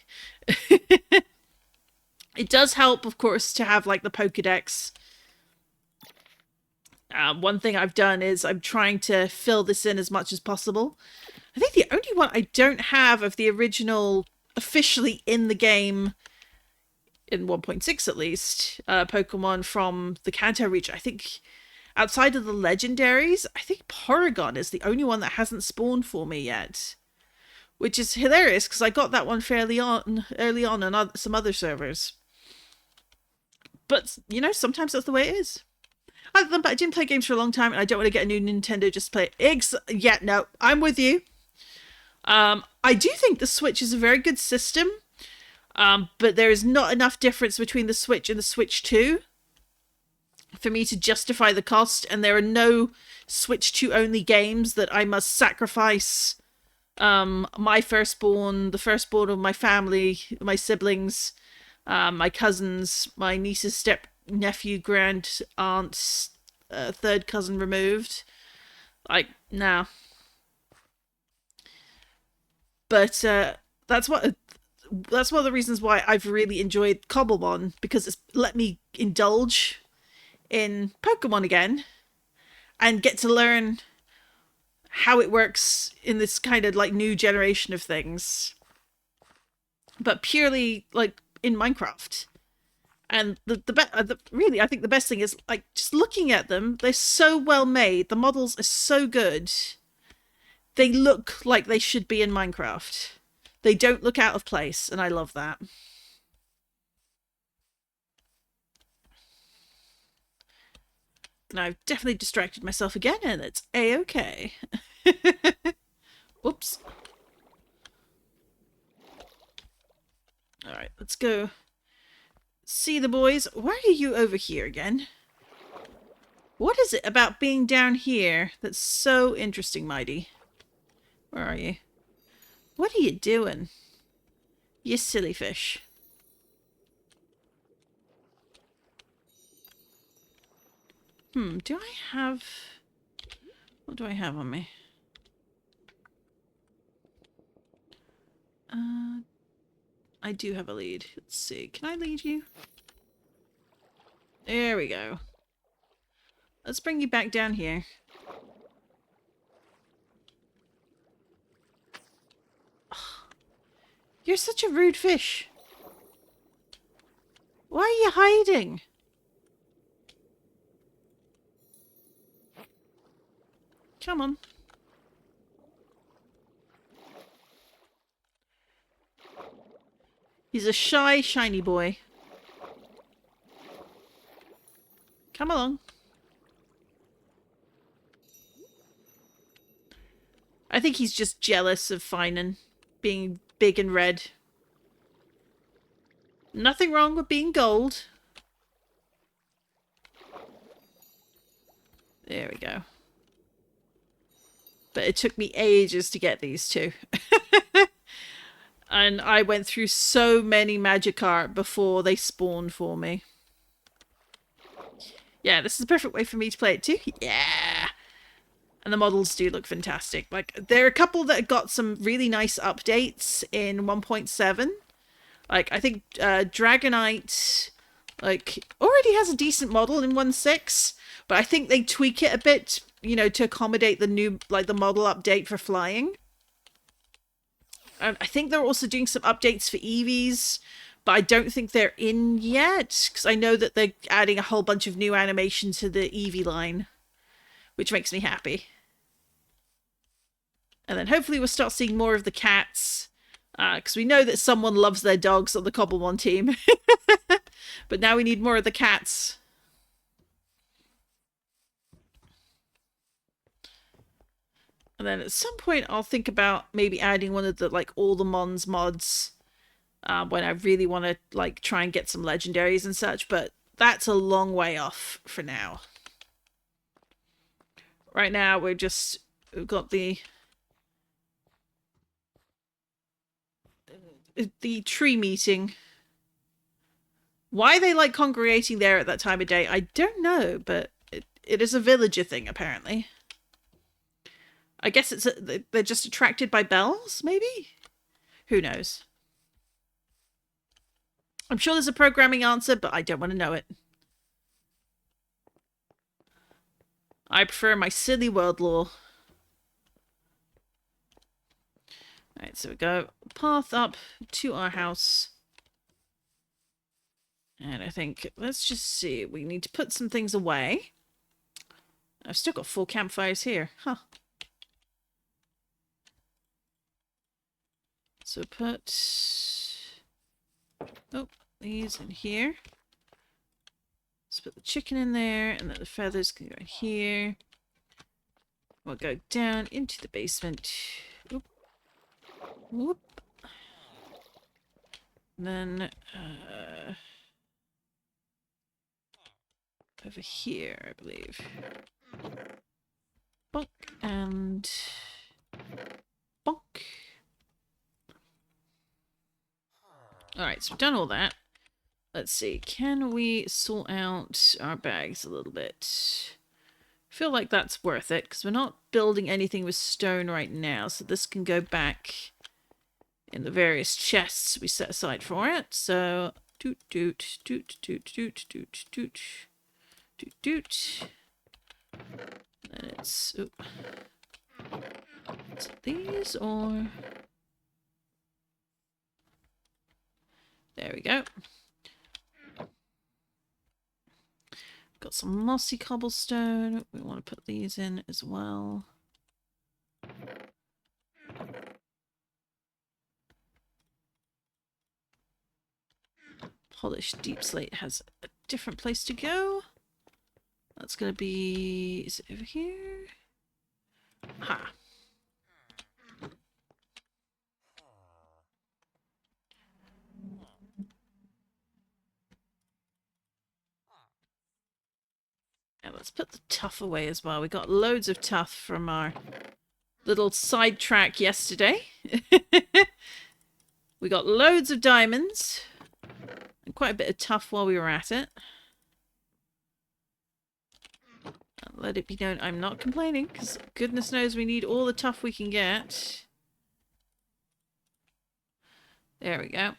It does help, of course, to have like the Pokedex. One thing I've done is I'm trying to fill this in as much as possible. I think the only one I don't have of the original officially in the game, in 1.6 at least, Pokemon from the Kanto region, I think outside of the legendaries, I think Porygon is the only one that hasn't spawned for me yet. Which is hilarious because I got that one fairly early on some other servers. But, you know, sometimes that's the way it is. Other than that, I didn't play games for a long time and I don't want to get a new Nintendo just to play it. Yeah, no, I'm with you. I do think the Switch is a very good system. But there is not enough difference between the Switch and the Switch 2 for me to justify the cost, and there are no Switch 2 only games that I must sacrifice my firstborn, the firstborn of my family, my siblings, my cousins, my niece's step nephew, grand aunt's third cousin removed. Like, nah. But that's one of the reasons why I've really enjoyed Cobblemon, because it's let me indulge in Pokemon again and get to learn how it works in this kind of like new generation of things. but purely like in Minecraft. And really, I think the best thing is like just looking at them. They're so well made. The models are so good. They look like they should be in Minecraft. They don't look out of place, and I love that. And I've definitely distracted myself again, and it's a-okay. Whoops. Alright, let's go see the boys. Why are you over here again? What is it about being down here that's so interesting, Mighty? Where are you? What are you doing? You silly fish. Do I have... What do I have on me? I do have a lead. Let's see. Can I lead you? There we go. Let's bring you back down here. Oh, you're such a rude fish. Why are you hiding? Come on. He's a shy, shiny boy. Come along. I think he's just jealous of Finan being big and red. Nothing wrong with being gold. There we go. But it took me ages to get these two. And I went through so many Magikarp before they spawned for me. Yeah, this is the perfect way for me to play it too. Yeah! And the models do look fantastic. Like, there are a couple that got some really nice updates in 1.7. Like, I think Dragonite, like, already has a decent model in 1.6. But I think they tweak it a bit, you know, to accommodate the new, like, the model update for flying. And I think they're also doing some updates for Eevees, but I don't think they're in yet, because I know that they're adding a whole bunch of new animation to the Eevee line, which makes me happy. And then hopefully we'll start seeing more of the cats, because we know that someone loves their dogs on the Cobblemon team. But now we need more of the cats. And then at some point I'll think about maybe adding one of the, like, all the Mons mods when I really want to, like, try and get some legendaries and such, but that's a long way off for now. Right now we've got the tree meeting. Why they like congregating there at that time of day, I don't know, but it is a villager thing, apparently. I guess they're just attracted by bells, maybe? Who knows? I'm sure there's a programming answer, but I don't want to know it. I prefer my silly world lore. Alright, so we go path up to our house. And I think, let's just see, we need to put some things away. I've still got 4 campfires here. Huh. So put these in here. Let's put the chicken in there, and then the feathers can go in here. We'll go down into the basement. Oop. Whoop. And then over here, I believe. Bonk and bonk. Alright, so we've done all that. Let's see, can we sort out our bags a little bit? I feel like that's worth it, because we're not building anything with stone right now, so this can go back in the various chests we set aside for it. So, doot doot doot doot doot doot doot doot doot. And it's, is it these or... There we go. Got some mossy cobblestone. We want to put these in as well. Polished deep slate has a different place to go. That's going to be... Is it over here? Ha! And let's put the tuff away as well. We got loads of tuff from our little sidetrack yesterday. We got loads of diamonds. And quite a bit of tuff while we were at it. Let it be known I'm not complaining, because goodness knows we need all the tuff we can get. There we go.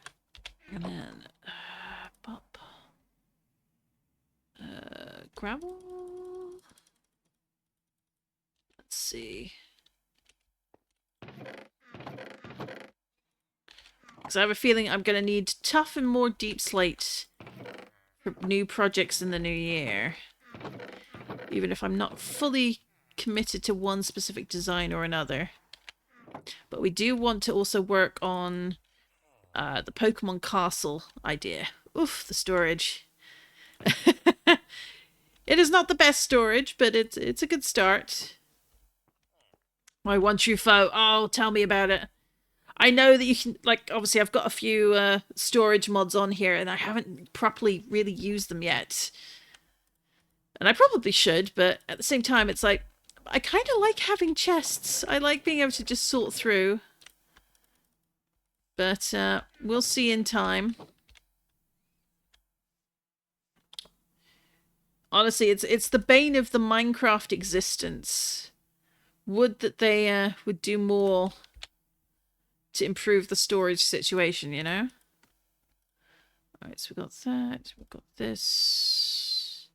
And then pop. Gravel. Let's see. Because I have a feeling I'm going to need tuff and more deep slate for new projects in the new year. Even if I'm not fully committed to one specific design or another. But we do want to also work on the Pokemon Castle idea. Oof, the storage. It is not the best storage, but it's a good start. My one true foe. Oh, tell me about it. I know that you can, like, obviously I've got a few storage mods on here and I haven't properly really used them yet. And I probably should, but at the same time, it's like, I kind of like having chests. I like being able to just sort through. But we'll see in time. Honestly, it's the bane of the Minecraft existence. Would that they would do more to improve the storage situation, you know? Alright, so we got that. We've got this.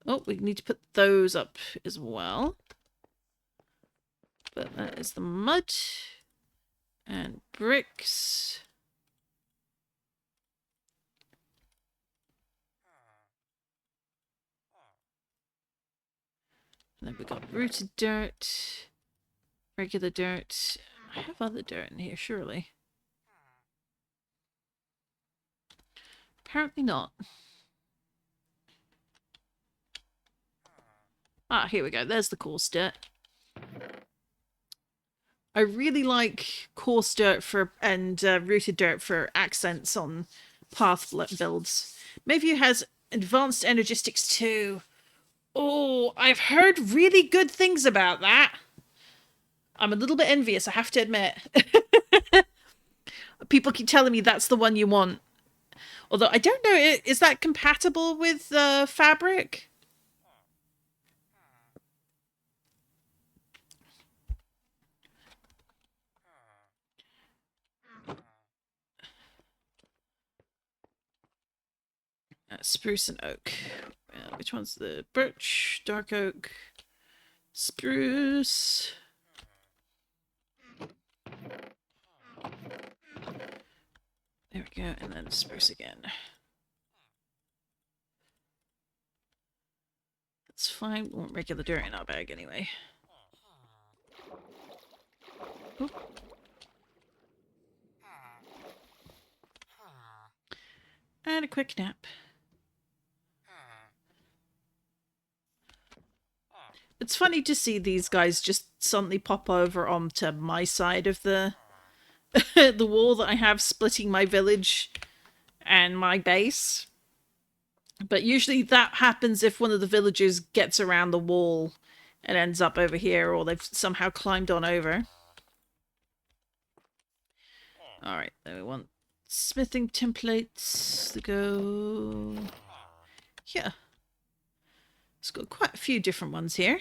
Oh, we need to put those up as well. But that is the mud. And bricks. And then we've got rooted dirt. Regular dirt. I have other dirt in here, surely. Apparently not. Ah, here we go. There's the coarse dirt. I really like coarse dirt for and rooted dirt for accents on path builds. Maybe it has advanced energistics too. Oh, I've heard really good things about that. I'm a little bit envious, I have to admit. People keep telling me that's the one you want. Although I don't know, is that compatible with fabric? Spruce and oak. Which one's the birch, dark oak, spruce? There we go, and then spruce again. That's fine. We want regular dirt in our bag anyway. Oop. And a quick nap. It's funny to see these guys just suddenly pop over onto my side of the the wall that I have splitting my village and my base. But usually that happens if one of the villagers gets around the wall and ends up over here, or they've somehow climbed on over. Alright, then we want smithing templates to go here. It's got quite a few different ones here.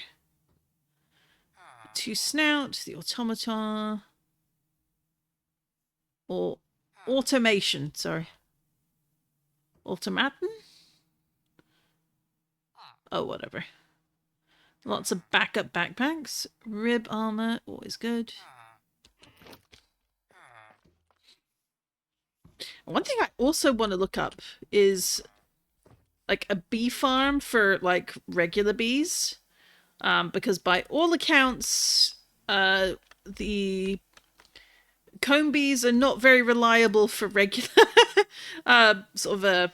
Two snout, the automata, or automation, sorry. Automaton? Oh, whatever. Lots of backup backpacks. Rib armor, always good. One thing I also want to look up is like a bee farm for like regular bees. Because by all accounts, the comb bees are not very reliable for regular sort of a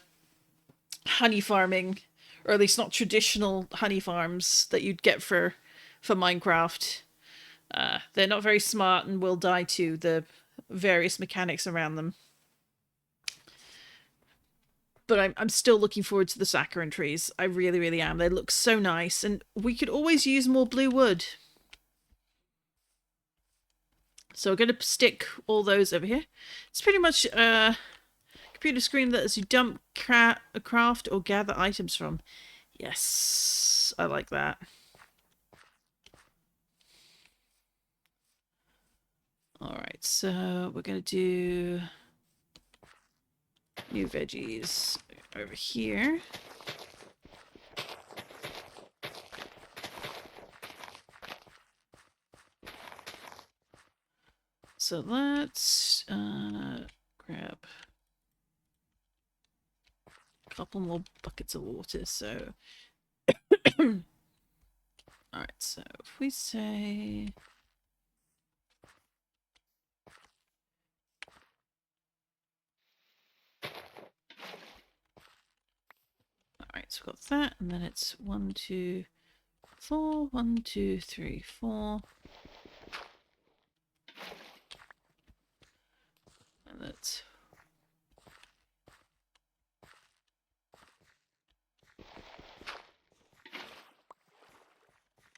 honey farming, or at least not traditional honey farms that you'd get for Minecraft. They're not very smart and will die to the various mechanics around them. But I'm still looking forward to the saccharine trees. I really, really am. They look so nice, and we could always use more blue wood. So we're going to stick all those over here. It's pretty much a computer screen that lets you dump, craft, or gather items from. Yes, I like that. Alright, so we're going to do new veggies over here. So let's grab a couple more buckets of water. So, alright, so if we say... Alright, so we've got that, and then it's 1, 2, 4, 1, 2, 3, 4. And that's...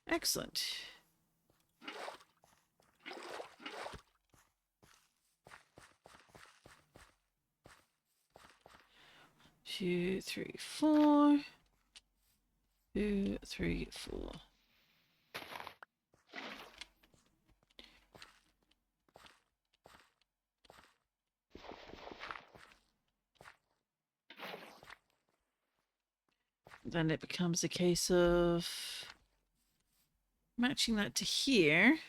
Excellent. 2, 3, 4. 2, 3, 4. Then it becomes a case of matching that to here.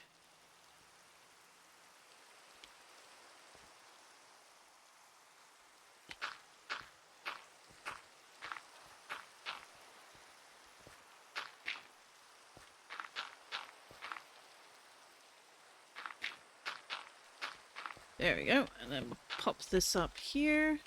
There we go, and then we'll pop this up here.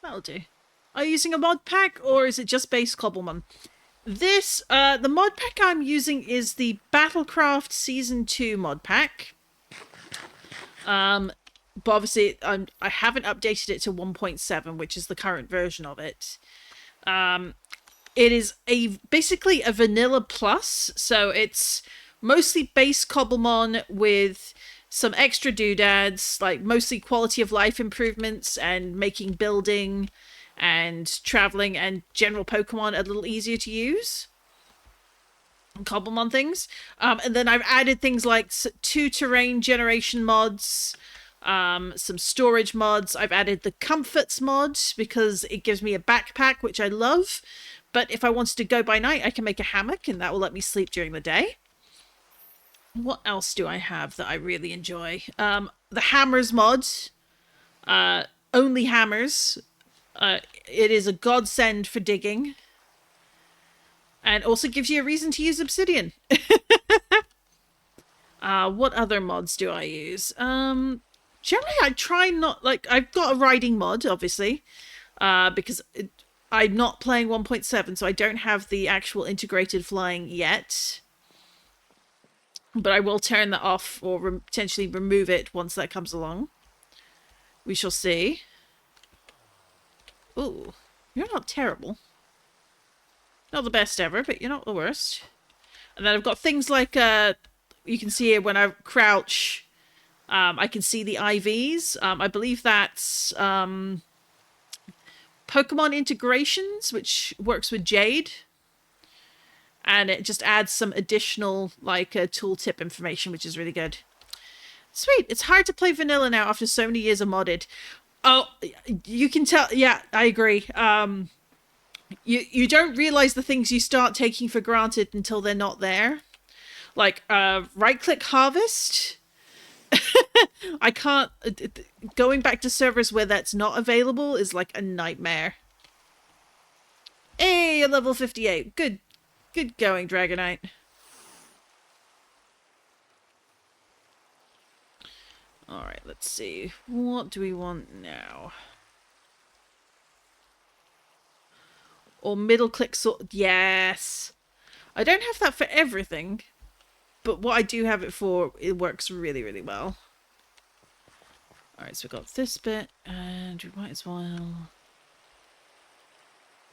That'll do. Are you using a mod pack, or is it just base Cobblemon? This, the mod pack I'm using is the Battlecraft Season 2 mod pack. But obviously I haven't updated it to 1.7, which is the current version of it. It is basically a vanilla plus, so it's mostly base Cobblemon with some extra doodads, like mostly quality of life improvements and making building and traveling and general Pokemon a little easier to use. Cobblemon things. And then I've added things like 2 terrain generation mods, some storage mods. I've added the comforts mod because it gives me a backpack, which I love. But if I wanted to go by night, I can make a hammock and that will let me sleep during the day. What else do I have that I really enjoy? The hammers mod. Only hammers. It is a godsend for digging. And also gives you a reason to use obsidian. What other mods do I use? Generally, I try not... Like, I've got a riding mod, obviously. Because I'm not playing 1.7, so I don't have the actual integrated flying yet. But I will turn that off or potentially remove it once that comes along. We shall see. Ooh, you're not terrible. Not the best ever, but you're not the worst. And then I've got things like, you can see here when I crouch, I can see the IVs. I believe that's Pokemon Integrations, which works with Jade. and it just adds some additional like tooltip information, which is really good. Sweet. It's hard to play vanilla now after so many years of modded. Oh, you can tell. Yeah, I agree. You don't realize the things you start taking for granted until they're not there. Like right click harvest. I can't. Going back to servers where that's not available is like a nightmare. Hey, you're level 58. Good going, Dragonite. Alright, let's see. What do we want now? Or middle click sort. Yes. I don't have that for everything, but what I do have it for, it works really, really well. Alright, so we've got this bit, and we might as well...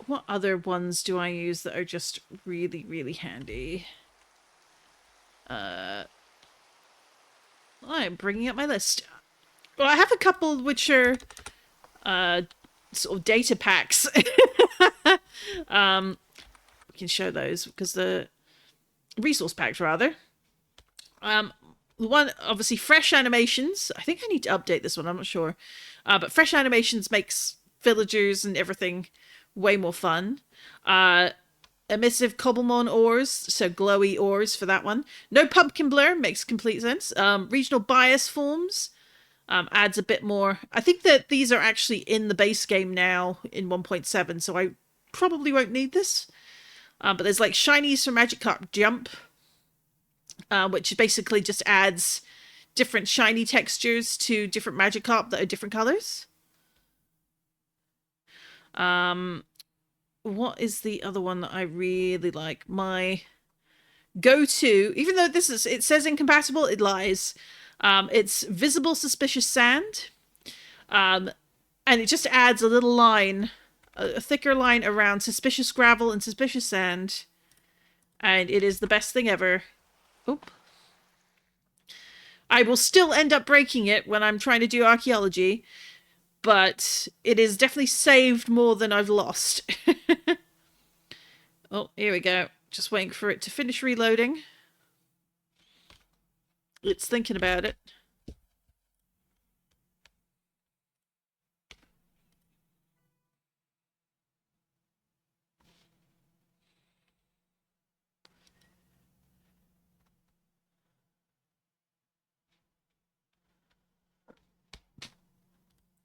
What other ones do I use that are just really, really handy? I'm bringing up my list. Well, I have a couple which are sort of data packs. We can show those because the resource packs rather. One obviously fresh animations. I think I need to update this one. I'm not sure, but fresh animations makes villagers and everything way more fun. Emissive Cobblemon ores, so glowy ores for that one. No pumpkin blur, makes complete sense. Regional bias forms adds a bit more. I think that these are actually in the base game now in 1.7, so I probably won't need this. But there's like shinies for Magikarp Jump, which basically just adds different shiny textures to different Magikarp that are different colors. What is the other one that I really like? My go-to, even though this is, it says incompatible, it lies. It's Visible Suspicious Sand. And it just adds a little line, a thicker line around Suspicious Gravel and Suspicious Sand. And it is the best thing ever. Oop. I will still end up breaking it when I'm trying to do archaeology, but it is definitely saved more than I've lost. Oh, here we go. Just waiting for it to finish reloading. It's thinking about it.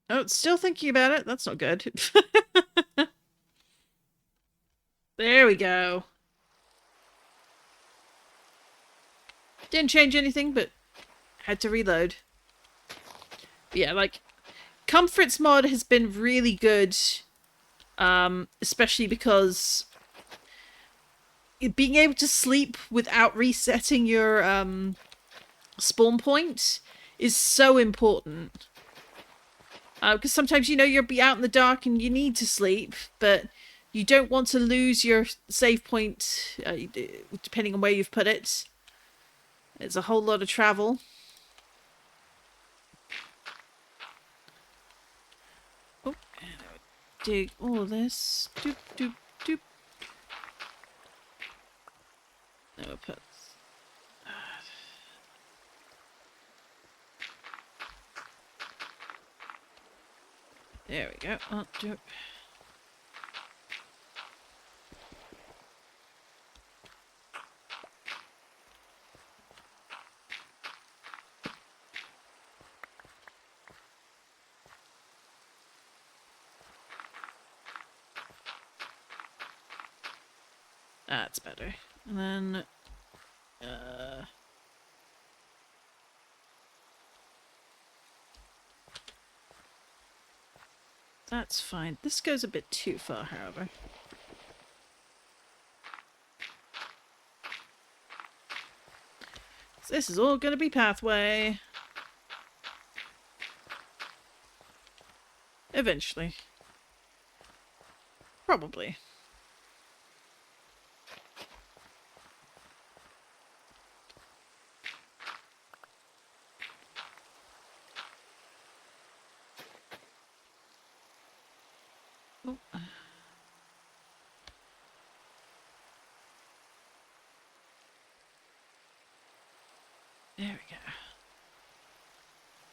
Oh, it's still thinking about it. That's not good. There we go. Didn't change anything, but had to reload. Yeah, like, Comfort's mod has been really good, especially because being able to sleep without resetting your spawn point is so important. Because sometimes, you know, you'll be out in the dark and you need to sleep, but you don't want to lose your save point, depending on where you've put it. It's a whole lot of travel. Oh, and I would dig all of this. Doop, doop, doop. Now we'll put... There we go. Oh, doop. That's better. And then, that's fine. This goes a bit too far, however. So this is all gonna be pathway. Eventually. Probably. Oh. There we go.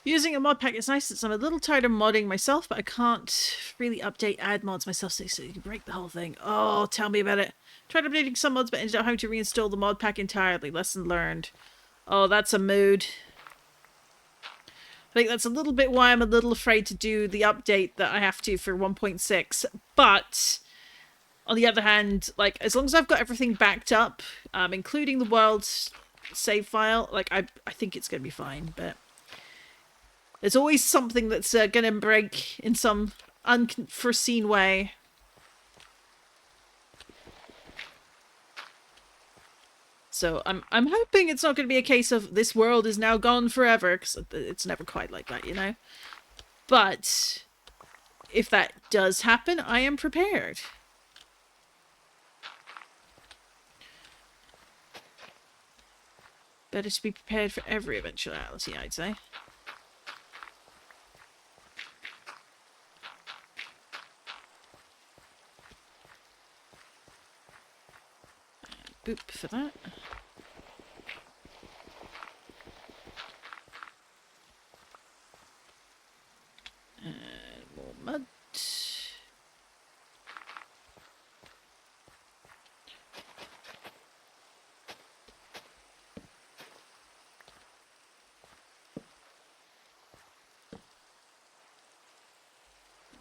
Using a mod pack is nice since I'm a little tired of modding myself, but I can't really update ad mods myself, so you can break the whole thing. Oh, tell me about it. Tried updating some mods, but ended up having to reinstall the mod pack entirely. Lesson learned. Oh, that's a mood. I think that's a little bit why I'm a little afraid to do the update that I have to for 1.6. But on the other hand, like, as long as I've got everything backed up, including the world save file, like, I think it's going to be fine. But there's always something that's going to break in some unforeseen way. So I'm hoping it's not going to be a case of this world is now gone forever, because it's never quite like that, you know? But if that does happen, I am prepared. Better to be prepared for every eventuality, I'd say. Boop for that. And more mud.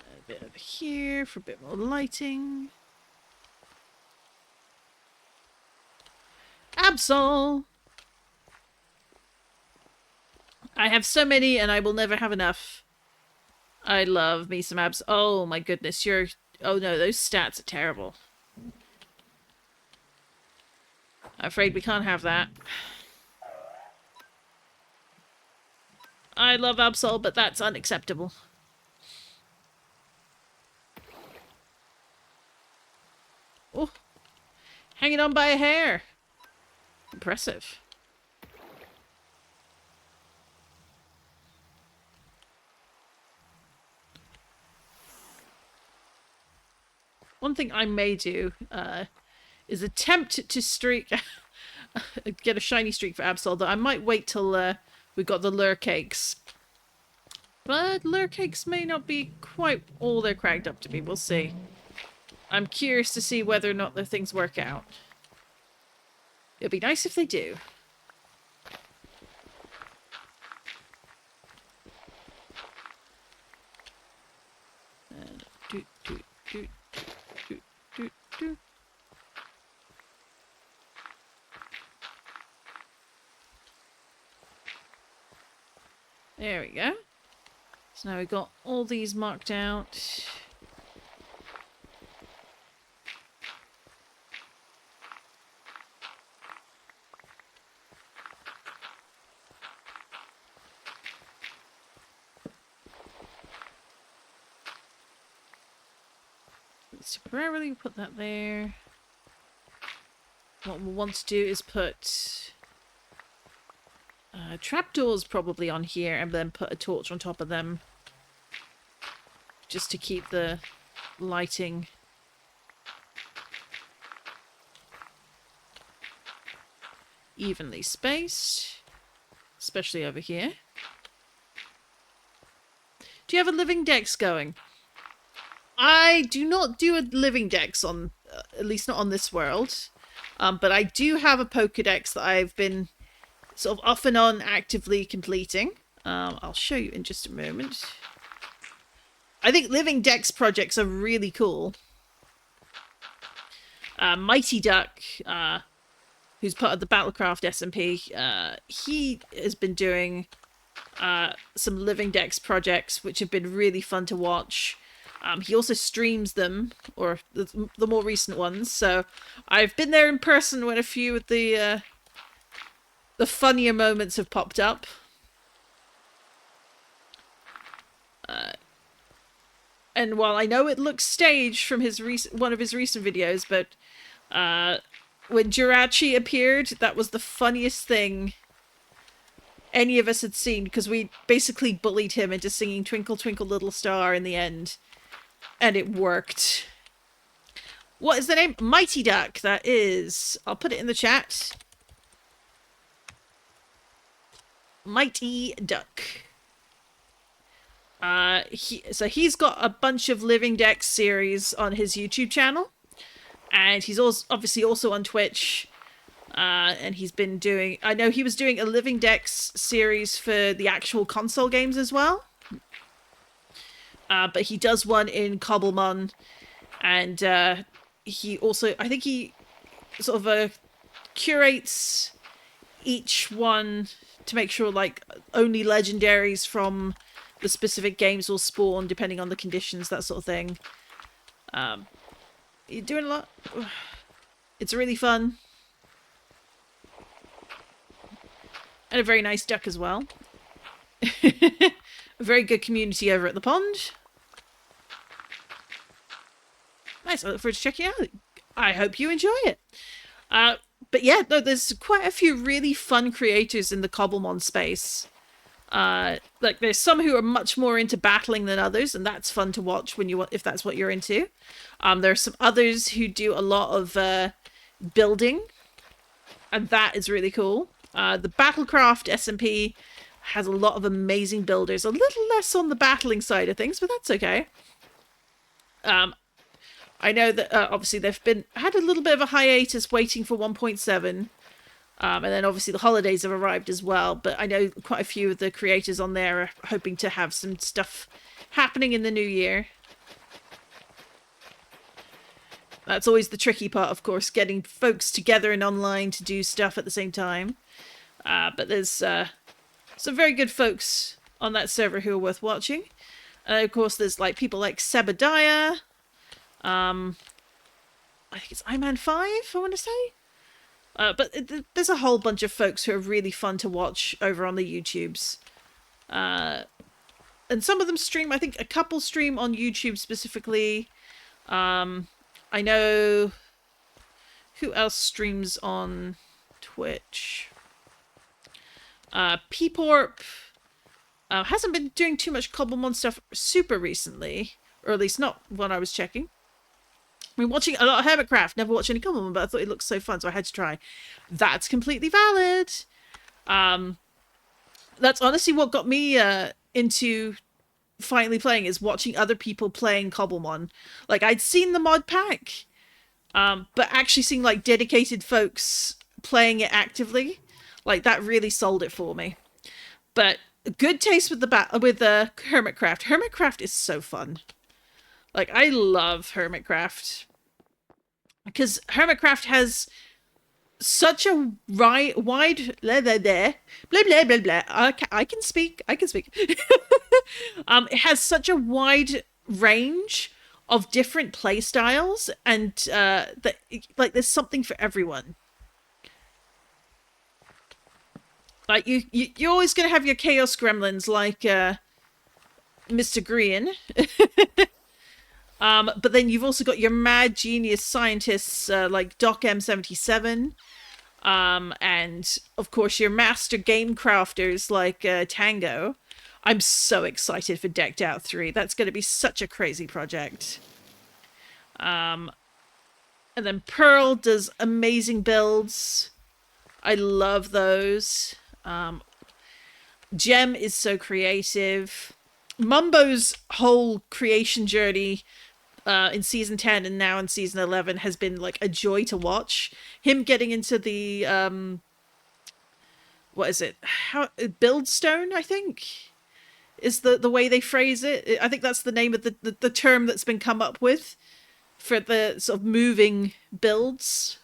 A bit over here for a bit more lighting. Absol! I have so many and I will never have enough. I love me some abs. Oh my goodness, you're... Oh no, those stats are terrible. I'm afraid we can't have that. I love Absol, but that's unacceptable. Oh, hanging on by a hair. Impressive. One thing I may do is attempt to streak, get a shiny streak for Absol, though I might wait till we got the lure cakes. But lure cakes may not be quite all they're cracked up to be. We'll see. I'm curious to see whether or not the things work out. It'd be nice if they do. And do. There we go. So now we've got all these marked out. Temporarily put that there. What we'll want to do is put trapdoors probably on here and then put a torch on top of them. Just to keep the lighting evenly spaced. Especially over here. Do you have a living dex going? I do not do a living dex on, at least not on this world. But I do have a Pokedex that I've been sort of off and on actively completing. I'll show you in just a moment. I think living dex projects are really cool. Mighty Duck, who's part of the Battlecraft SMP, he has been doing some living dex projects, which have been really fun to watch. He also streams them, or the more recent ones. So I've been there in person when a few of the funnier moments have popped up. And while I know it looks staged from his one of his recent videos, but when Jirachi appeared, that was the funniest thing any of us had seen, because we basically bullied him into singing Twinkle Twinkle Little Star in the end. And it worked. What is the name? Mighty Duck, that is. I'll put it in the chat. Mighty Duck. So he's got a bunch of Living Decks series on his YouTube channel, and he's also obviously also on Twitch. And he's been doing. I know he was doing a Living Decks series for the actual console games as well. But he does one in Cobblemon, and he also, I think he sort of curates each one to make sure like only legendaries from the specific games will spawn depending on the conditions, that sort of thing. You're doing a lot. It's really fun. And a very nice duck as well. A very good community over at the pond. Nice, I look forward to checking it out. I hope you enjoy it. But yeah, no, there's quite a few really fun creators in the Cobblemon space. Like there's some who are much more into battling than others, and that's fun to watch when you if that's what you're into. There are some others who do a lot of building, and that is really cool. The Battlecraft SMP has a lot of amazing builders. A little less on the battling side of things, but that's okay. I know that obviously they've had a little bit of a hiatus waiting for 1.7. And then obviously the holidays have arrived as well. But I know quite a few of the creators on there are hoping to have some stuff happening in the new year. That's always the tricky part, of course, getting folks together and online to do stuff at the same time. But there's some very good folks on that server who are worth watching. And of course there's like people like Sebediah. I think it's Iman5, I want to say. But there's a whole bunch of folks who are really fun to watch over on the YouTubes. And some of them stream, I think a couple stream on YouTube specifically. I know... Who else streams on Twitch? Peeporp hasn't been doing too much Cobblemon stuff super recently. Or at least not when I was checking. I've been watching a lot of Hermitcraft, never watched any Cobblemon, but I thought it looked so fun, so I had to try. That's completely valid. That's honestly what got me into finally playing, is watching other people playing Cobblemon. Like, I'd seen the mod pack, but actually seeing like dedicated folks playing it actively, like that really sold it for me. But good taste with the Hermitcraft. Hermitcraft is so fun. Like, I love Hermitcraft. Because Hermitcraft has such a wide... Blah, blah, blah. Blah, blah, blah, blah. I can speak. I can speak. It has such a wide range of different play styles. And, like, there's something for everyone. Like, you're always going to have your Chaos Gremlins, like, Mr. Green. But then you've also got your mad genius scientists like Doc M77, and of course your master game crafters like Tango. I'm so excited for Decked Out 3. That's going to be such a crazy project. And then Pearl does amazing builds. I love those. Gem is so creative. Mumbo's whole creation journey in season 10 and now in season 11 has been like a joy to watch. Him getting into the what is it? Buildstone, I think, is the way they phrase it. I think that's the name of the term that's been come up with for the sort of moving builds.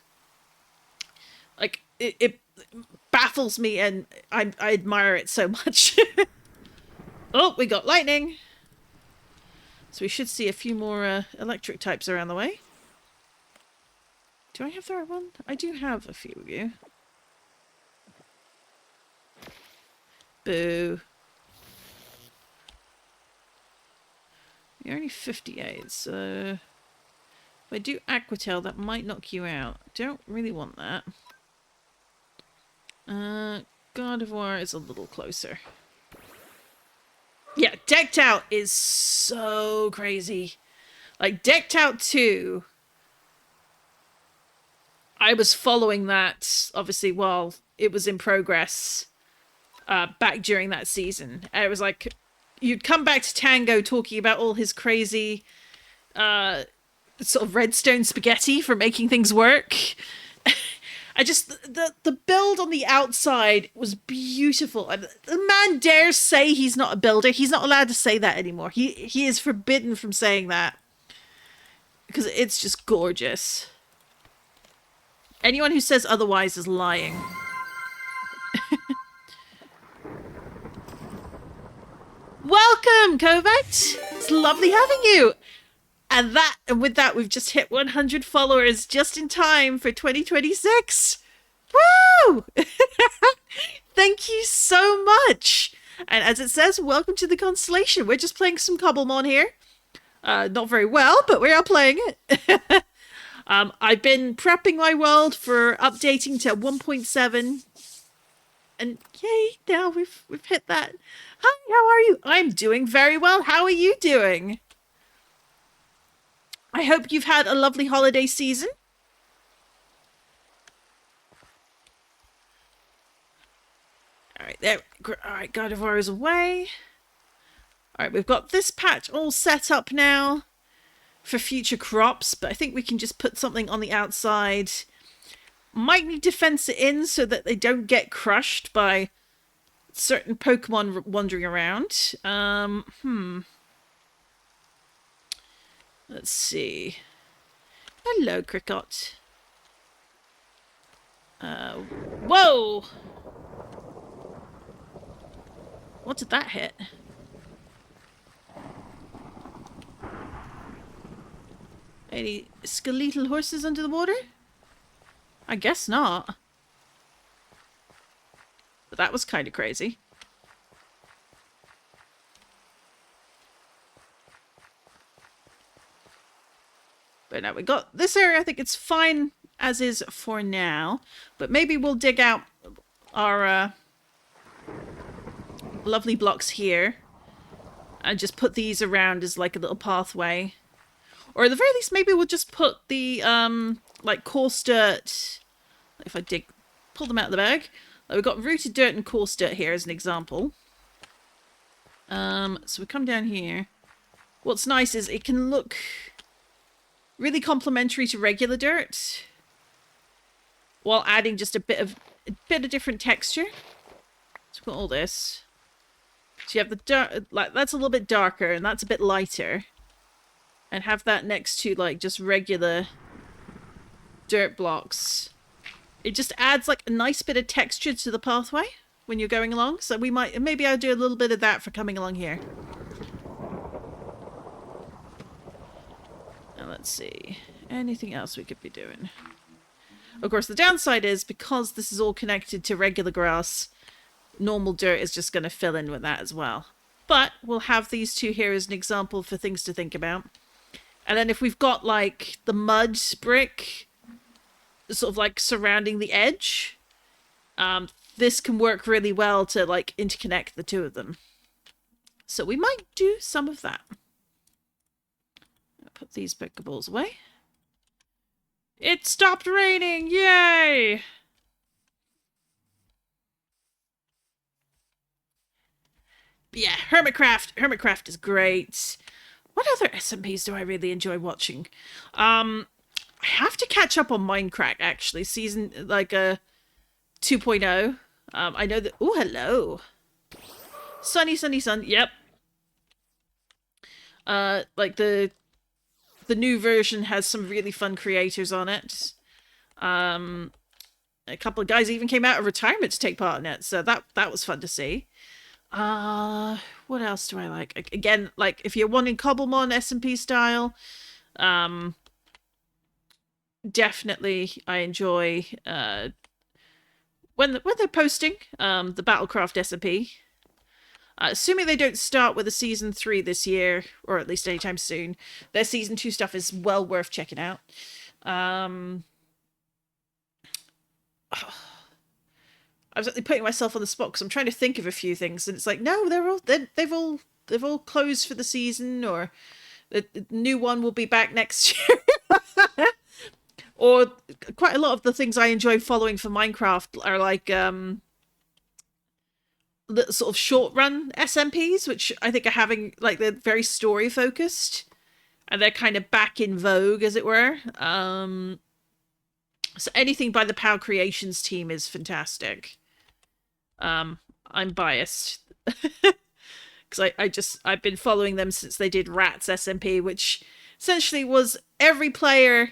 Like it baffles me, and I admire it so much. Oh, we got lightning. So we should see a few more electric types around the way. Do I have the right one? I do have a few of you. Boo. You're only 58, so... If I do Aquatail, that might knock you out. Don't really want that. Gardevoir is a little closer. Yeah, Decked Out is so crazy. Like, Decked Out 2, I was following that, obviously, while it was in progress. back during that season. And it was like you'd come back to Tango talking about all his crazy sort of redstone spaghetti for making things work. I just the build on the outside was beautiful. And the man dares say he's not a builder. He's not allowed to say that anymore. He is forbidden from saying that because it's just gorgeous. Anyone who says otherwise is lying. Welcome, Kovac. It's lovely having you. And with that, we've just hit 100 followers just in time for 2026. Woo! Thank you so much. And as it says, welcome to the constellation. We're just playing some Cobblemon here. Not very well, but we are playing it. I've been prepping my world for updating to 1.7. And yay, now we've hit that. Hi, how are you? I'm doing very well. How are you doing? I hope you've had a lovely holiday season. Alright, there. Alright, God of War is away. Alright, we've got this patch all set up now for future crops, but I think we can just put something on the outside. Might need to fence it in so that they don't get crushed by certain Pokemon wandering around. Let's see. Hello, Cricket. Whoa! What did that hit? Any skeletal horses under the water? I guess not. But that was kind of crazy. But now we got this area. I think it's fine as is for now. But maybe we'll dig out our lovely blocks here and just put these around as like a little pathway. Or at the very least, maybe we'll just put the like coarse dirt. If I pull them out of the bag. Like we've got rooted dirt and coarse dirt here as an example. So we come down here. What's nice is it can look really complementary to regular dirt, while adding just a bit of different texture. So we've got all this. So you have the dark, like that's a little bit darker, and that's a bit lighter, and have that next to like just regular dirt blocks. It just adds like a nice bit of texture to the pathway when you're going along. So maybe I'll do a little bit of that for coming along here. Let's see. Anything else we could be doing? Of course, the downside is because this is all connected to regular grass, normal dirt is just going to fill in with that as well. But we'll have these two here as an example for things to think about. And then if we've got like the mud brick sort of like surrounding the edge, this can work really well to like interconnect the two of them. So we might do some of that. Put these Pokeballs away. It stopped raining! Yay! But yeah, Hermitcraft. Hermitcraft is great. What other SMPs do I really enjoy watching? I have to catch up on Minecraft, actually. Season, like, 2.0. I know that... Oh, hello. Sunny, sunny, sun. Yep. Like, the new version has some really fun creators on it. A couple of guys even came out of retirement to take part in it, so that was fun to see. What else do I like? Again, like if you're wanting Cobblemon SMP style, definitely I enjoy when they're posting the Battlecraft SMP. Assuming they don't start with a Season 3 this year, or at least anytime soon, their Season 2 stuff is well worth checking out. I was actually putting myself on the spot because I'm trying to think of a few things, and it's like, no, they've all closed for the season, or the new one will be back next year. Or quite a lot of the things I enjoy following for Minecraft are like the sort of short run SMPs, which I think are having like they're very story focused, and they're kind of back in vogue, as it were. So anything by the POW Creations team is fantastic. I'm biased because I've been following them since they did Rats SMP, which essentially was every player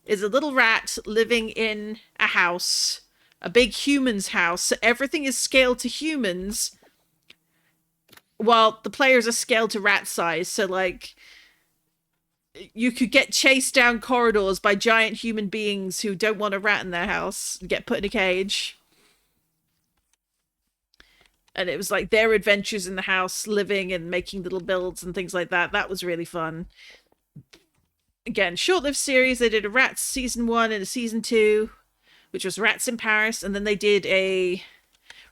is a little rat living in a house, a big human's house. So everything is scaled to humans, while the players are scaled to rat size. So like, you could get chased down corridors by giant human beings who don't want a rat in their house and get put in a cage. And it was like their adventures in the house, living and making little builds and things like that. That was really fun. Again, short-lived series. They did a Rats season 1 and a season 2, which was Rats in Paris. And then they did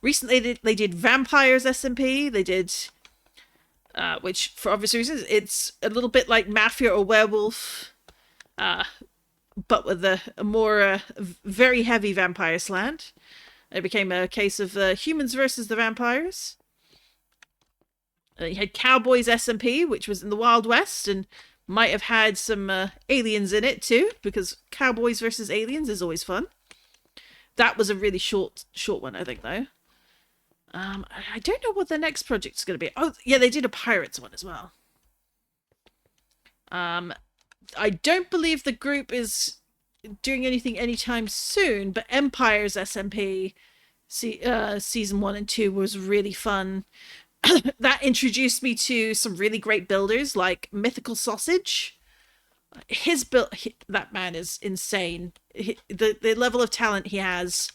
recently they did Vampires SMP. They did, which for obvious reasons, it's a little bit like Mafia or Werewolf, but with a more very heavy vampire slant. It became a case of humans versus the vampires. You had Cowboys SMP, which was in the Wild West, and might have had some aliens in it too, because Cowboys versus aliens is always fun. That was a really short one, I think, though. I don't know what the next project's going to be. Oh, yeah, they did a Pirates one as well. I don't believe the group is doing anything anytime soon, but Empires SMP season 1 and 2 was really fun. That introduced me to some really great builders like Mythical Sausage. His build, that man is insane. The level of talent he has.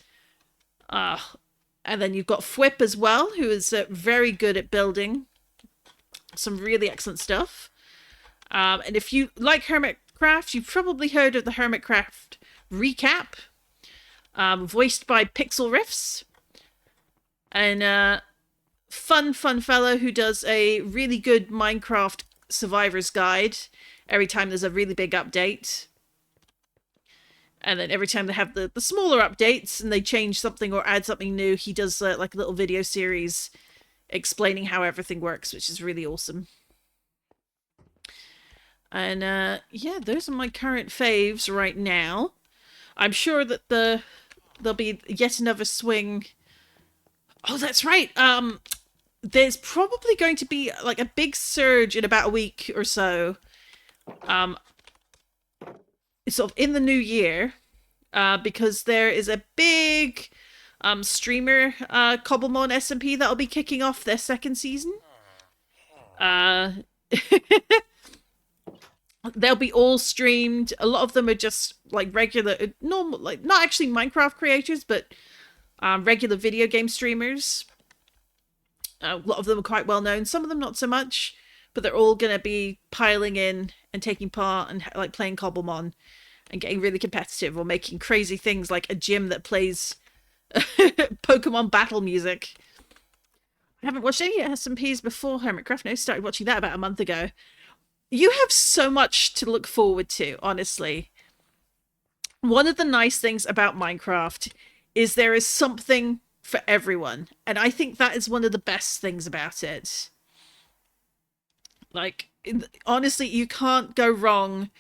And then you've got Fwip as well, who is very good at building some really excellent stuff. And if you like Hermitcraft, you've probably heard of the Hermitcraft recap, voiced by Pixel Riffs. And fun fellow who does a really good Minecraft survivor's guide every time there's a really big update. And then every time they have the smaller updates and they change something or add something new, he does like a little video series explaining how everything works, which is really awesome. And yeah, those are my current faves right now. I'm sure that there'll be yet another swing. Oh, that's right. There's probably going to be like a big surge in about a week or so. Sort of in the new year, because there is a big streamer Cobblemon SMP that'll be kicking off their second season. They'll be all streamed. A lot of them are just like regular, normal, like not actually Minecraft creators, but regular video game streamers. A lot of them are quite well known. Some of them not so much, but they're all going to be piling in and taking part and like playing Cobblemon and getting really competitive or making crazy things like a gym that plays Pokemon battle music. I haven't watched any SMPs before Hermitcraft. No, started watching that about a month ago. You have so much to look forward to, honestly. One of the nice things about Minecraft is there is something for everyone. And I think that is one of the best things about it. Like, honestly, you can't go wrong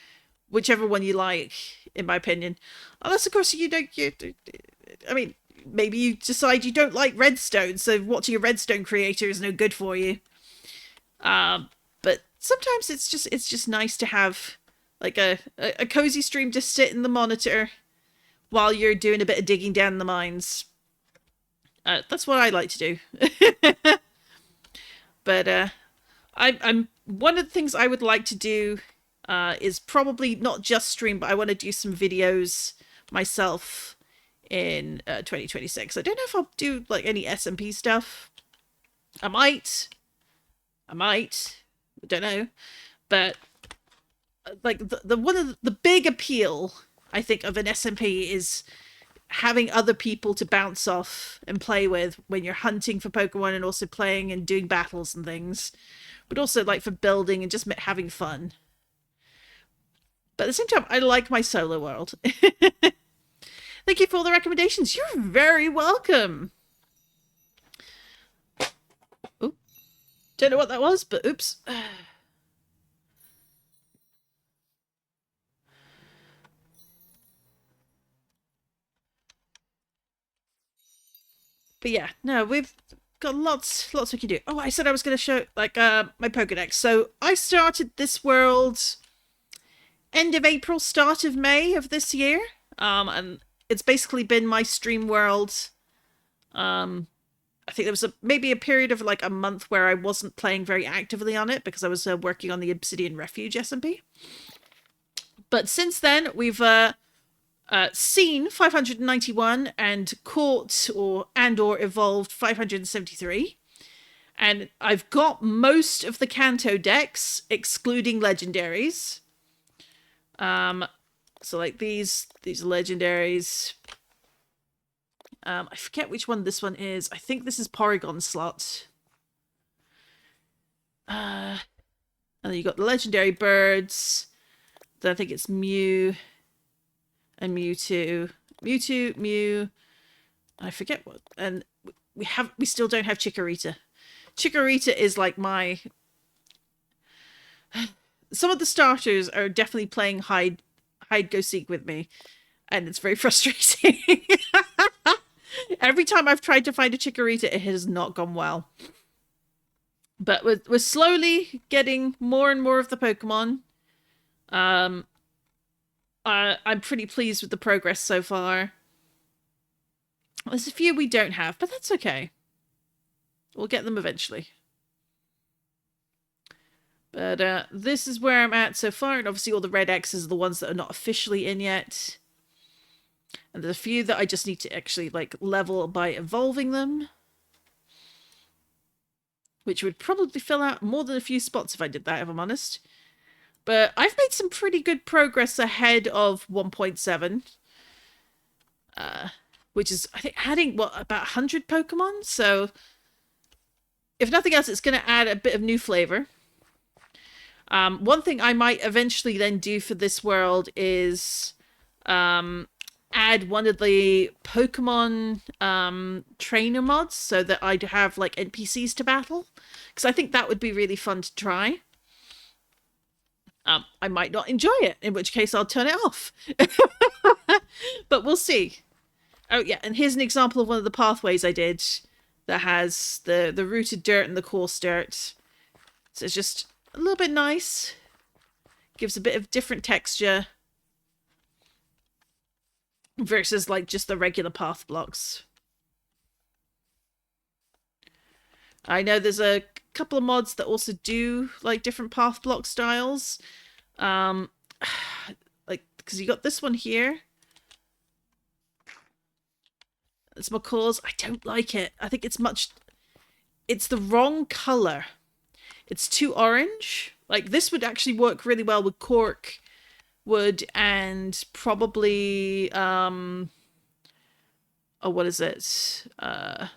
whichever one you like, in my opinion. Unless, of course, I mean, maybe you decide you don't like redstone, so watching a redstone creator is no good for you. But sometimes it's just nice to have like a cozy stream to sit in the monitor while you're doing a bit of digging down the mines. That's what I like to do. But I'm one of the things I would like to do is probably not just stream, but I want to do some videos myself in 2026. I don't know if I'll do like any SMP stuff. I might. I don't know. But like the one of the big appeal, I think, of an SMP is having other people to bounce off and play with when you're hunting for Pokemon and also playing and doing battles and things. But also like for building and just having fun. But at the same time, I like my solo world. Thank you for all the recommendations. You're very welcome. don't know what that was, but oops. But yeah, no, we've got lots we can do. Oh, I said I was going to show like my Pokedex. So I started this world end of April, start of May of this year. And it's basically been my stream world. I think there was maybe a period of like a month where I wasn't playing very actively on it because I was working on the Obsidian Refuge SMP. But since then, we've seen 591 and caught or evolved 573. And I've got most of the Kanto decks, excluding legendaries. So like these are legendaries. I forget which one this one is. I think this is Porygon slot. And then you got the legendary birds. Then I think it's Mew and Mewtwo. Mewtwo, Mew. I forget what. And we still don't have Chikorita. Chikorita is like my... Some of the starters are definitely playing hide go seek with me. And it's very frustrating. Every time I've tried to find a Chikorita, it has not gone well. But we're slowly getting more and more of the Pokemon. I'm pretty pleased with the progress so far. There's a few we don't have, but that's okay. We'll get them eventually. But this is where I'm at so far, and obviously all the red X's are the ones that are not officially in yet. And there's a few that I just need to actually like level by evolving them. Which would probably fill out more than a few spots if I did that, if I'm honest. But I've made some pretty good progress ahead of 1.7. Which is, I think, adding, what, about 100 Pokemon? So, if nothing else, it's going to add a bit of new flavor. One thing I might eventually then do for this world is add one of the Pokemon trainer mods so that I'd have like NPCs to battle. Because I think that would be really fun to try. I might not enjoy it, in which case I'll turn it off. But we'll see. Oh yeah, and here's an example of one of the pathways I did that has the rooted dirt and the coarse dirt. So it's just a little bit nice. Gives a bit of different texture. Versus like just the regular path blocks. I know there's a couple of mods that also do like different path block styles. Like, because you got this one here. It's McCall's. I don't like it. I think it's the wrong color. It's too orange. Like, this would actually work really well with cork wood and probably oh, what is it? The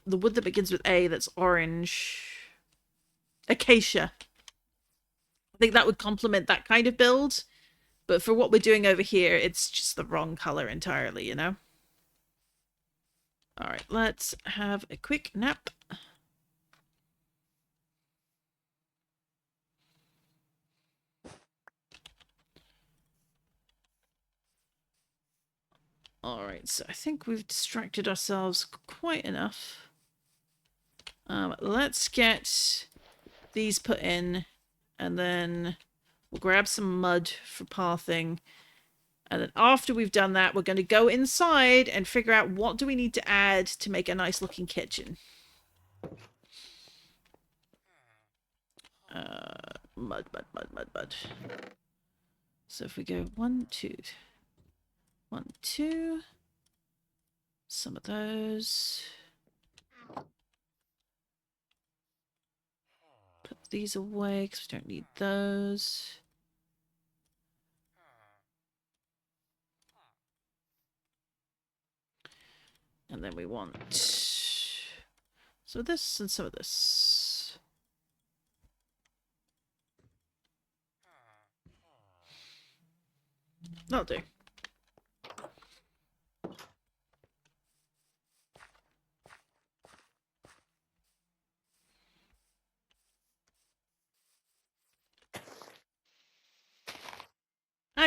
wood that begins with A that's orange. Acacia. I think that would complement that kind of build. But for what we're doing over here, it's just the wrong color entirely, you know? Alright, let's have a quick nap. Alright, so I think we've distracted ourselves quite enough. Let's get these put in, and then we'll grab some mud for pathing. And then after we've done that, we're going to go inside and figure out what do we need to add to make a nice looking kitchen. Mud. So if we go 1, 2, 1, 2, some of those. Put these away because we don't need those. And then we want some of this and some of this. That'll do.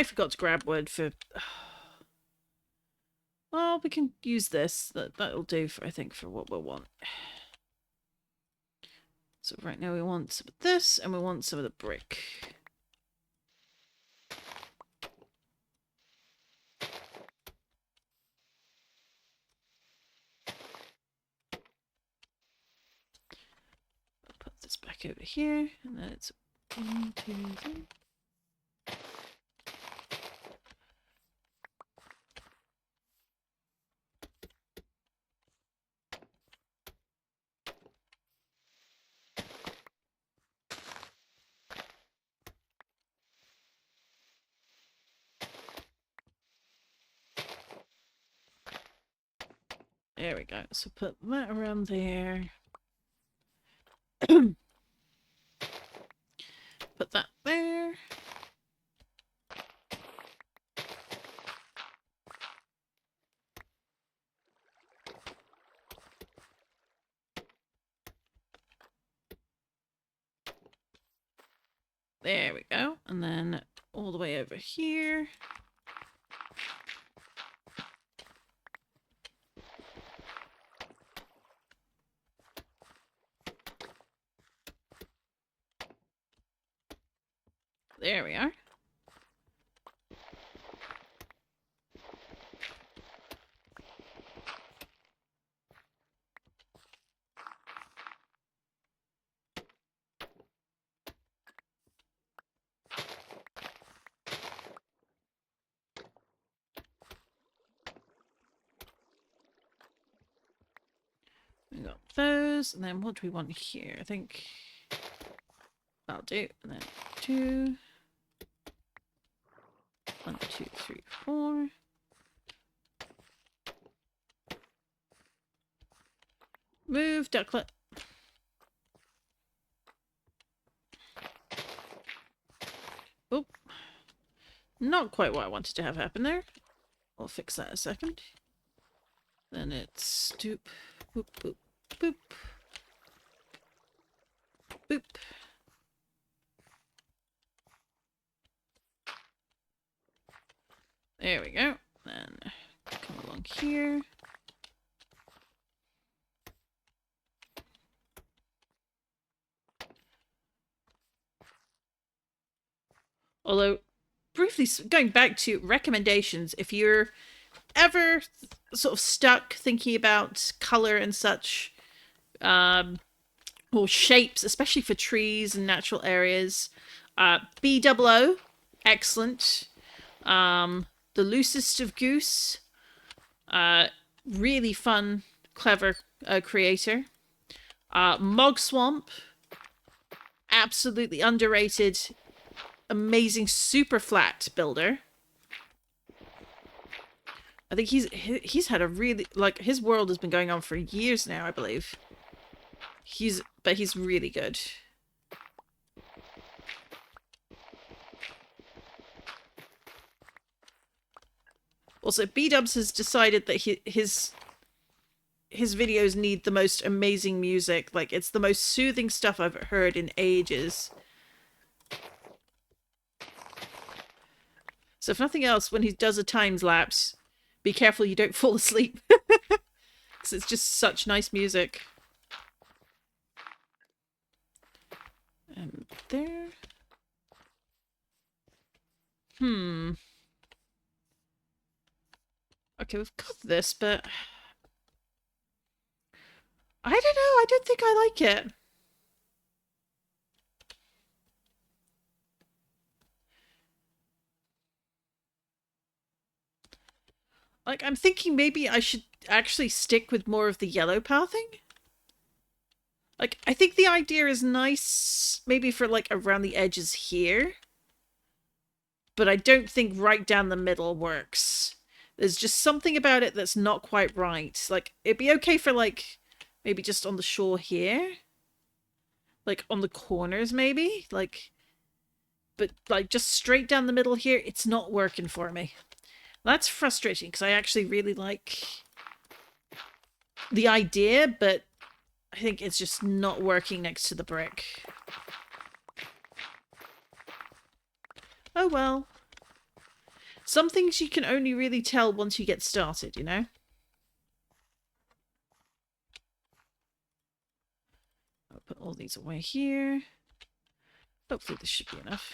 I forgot to grab wood for... Well, we can use this. That'll do, for, I think, for what we want. So right now we want some of this, and we want some of the brick. I'll put this back over here, and then it's 1, 2, 3. There we go. So put that around there. Put that there. There we go. And then all the way over here. There we are. We got those, and then what do we want here? I think that'll do. And then 2. 1, 2, 3, 4. Move, ducklet. Oop. Not quite what I wanted to have happen there. I'll fix that in a second. Then it's stoop. Boop, boop, boop. Boop. There we go. Then come along here. Although, briefly going back to recommendations, if you're ever sort of stuck thinking about color and such, or shapes, especially for trees and natural areas, BOO, excellent. The Loosest of Goose, really fun, clever creator. Mog Swamp, absolutely underrated, amazing, super flat builder. I think he's had a really, like, his world has been going on for years now, I believe. But he's really good. Also, B-Dubs has decided that his videos need the most amazing music. Like, it's the most soothing stuff I've heard in ages. So if nothing else, when he does a time-lapse, be careful you don't fall asleep. Because it's just such nice music. And there. Okay, we've got this, but I don't know. I don't think I like it. Like, I'm thinking maybe I should actually stick with more of the yellow pathing. Like, I think the idea is nice, maybe for, like, around the edges here. But I don't think right down the middle works. There's just something about it that's not quite right. Like, it'd be okay for, like, maybe just on the shore here. Like, on the corners, maybe. Like, but, like, just straight down the middle here, it's not working for me. That's frustrating, because I actually really like the idea, but I think it's just not working next to the brick. Oh well. Some things you can only really tell once you get started, you know? I'll put all these away here. Hopefully this should be enough.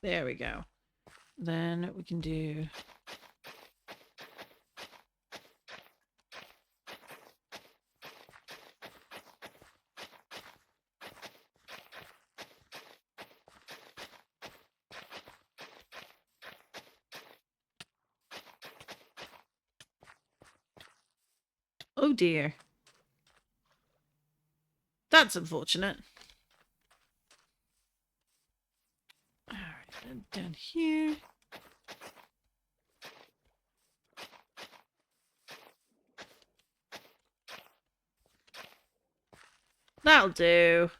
There we go. Then we can do... Oh dear. That's unfortunate. Alright, then down here. That'll do.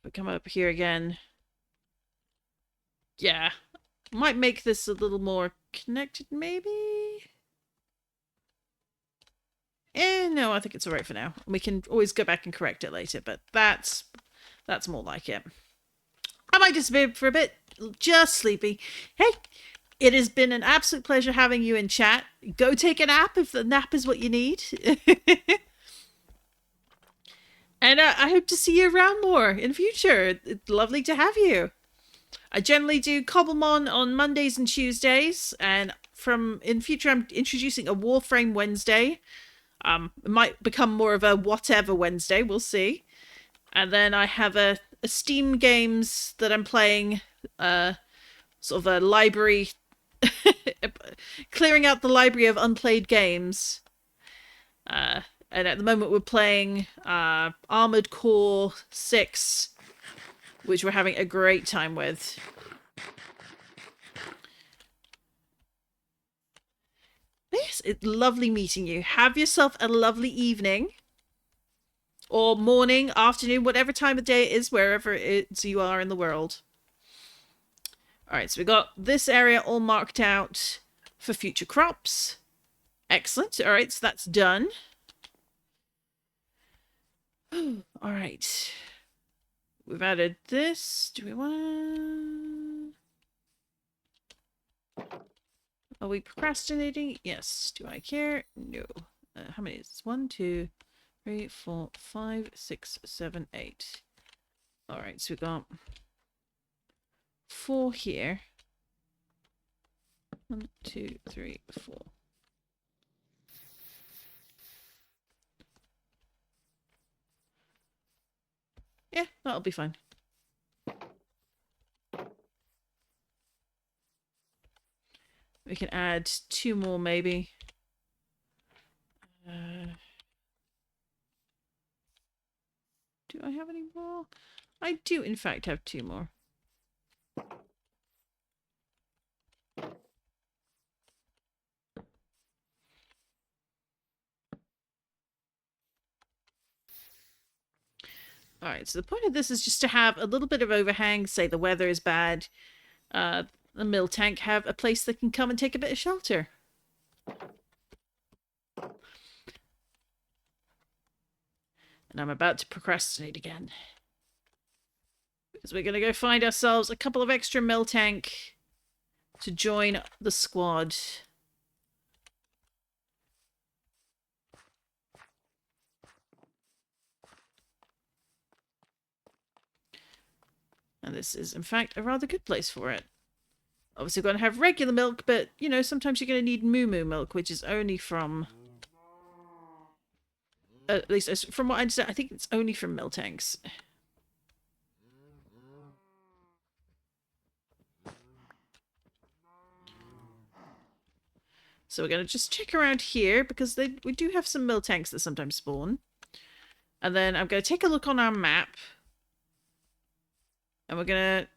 We come up here again. Yeah. Might make this a little more connected, maybe? No, I think it's alright for now. We can always go back and correct it later, but that's more like it. I might disappear for a bit. Just sleepy. Hey, it has been an absolute pleasure having you in chat. Go take a nap if the nap is what you need. And I hope to see you around more in future. It's lovely to have you. I generally do Cobblemon on Mondays and Tuesdays, and in future I'm introducing a Warframe Wednesday. It might become more of a whatever Wednesday, we'll see. And then I have a Steam games that I'm playing, sort of a library, clearing out the library of unplayed games. And at the moment we're playing Armored Core 6, which we're having a great time with. Yes, it's lovely meeting you. Have yourself a lovely evening. Or morning, afternoon, whatever time of day it is, wherever it is you are in the world. Alright, so we got this area all marked out for future crops. Excellent. Alright, so that's done. Alright. We've added this. Do we want to... Are we procrastinating? Yes. Do I care? No. How many is this? 1, 2, 3, 4, 5, 6, 7, 8. Alright, so we've got 4 here. 1, 2, 3, 4. Yeah, that'll be fine. We can add 2 more, maybe. Do I have any more? I do, in fact, have 2 more. Alright, so the point of this is just to have a little bit of overhang, say the weather is bad. The mill tank have a place that can come and take a bit of shelter. And I'm about to procrastinate again. Because we're going to go find ourselves a couple of extra mill tank to join the squad. And this is, in fact, a rather good place for it. Obviously, we're going to have regular milk, but, you know, sometimes you're going to need moo-moo milk, which is only from... at least, from what I understand, I think it's only from mill tanks. So we're going to just check around here, because we do have some mill tanks that sometimes spawn. And then I'm going to take a look on our map. And we're going to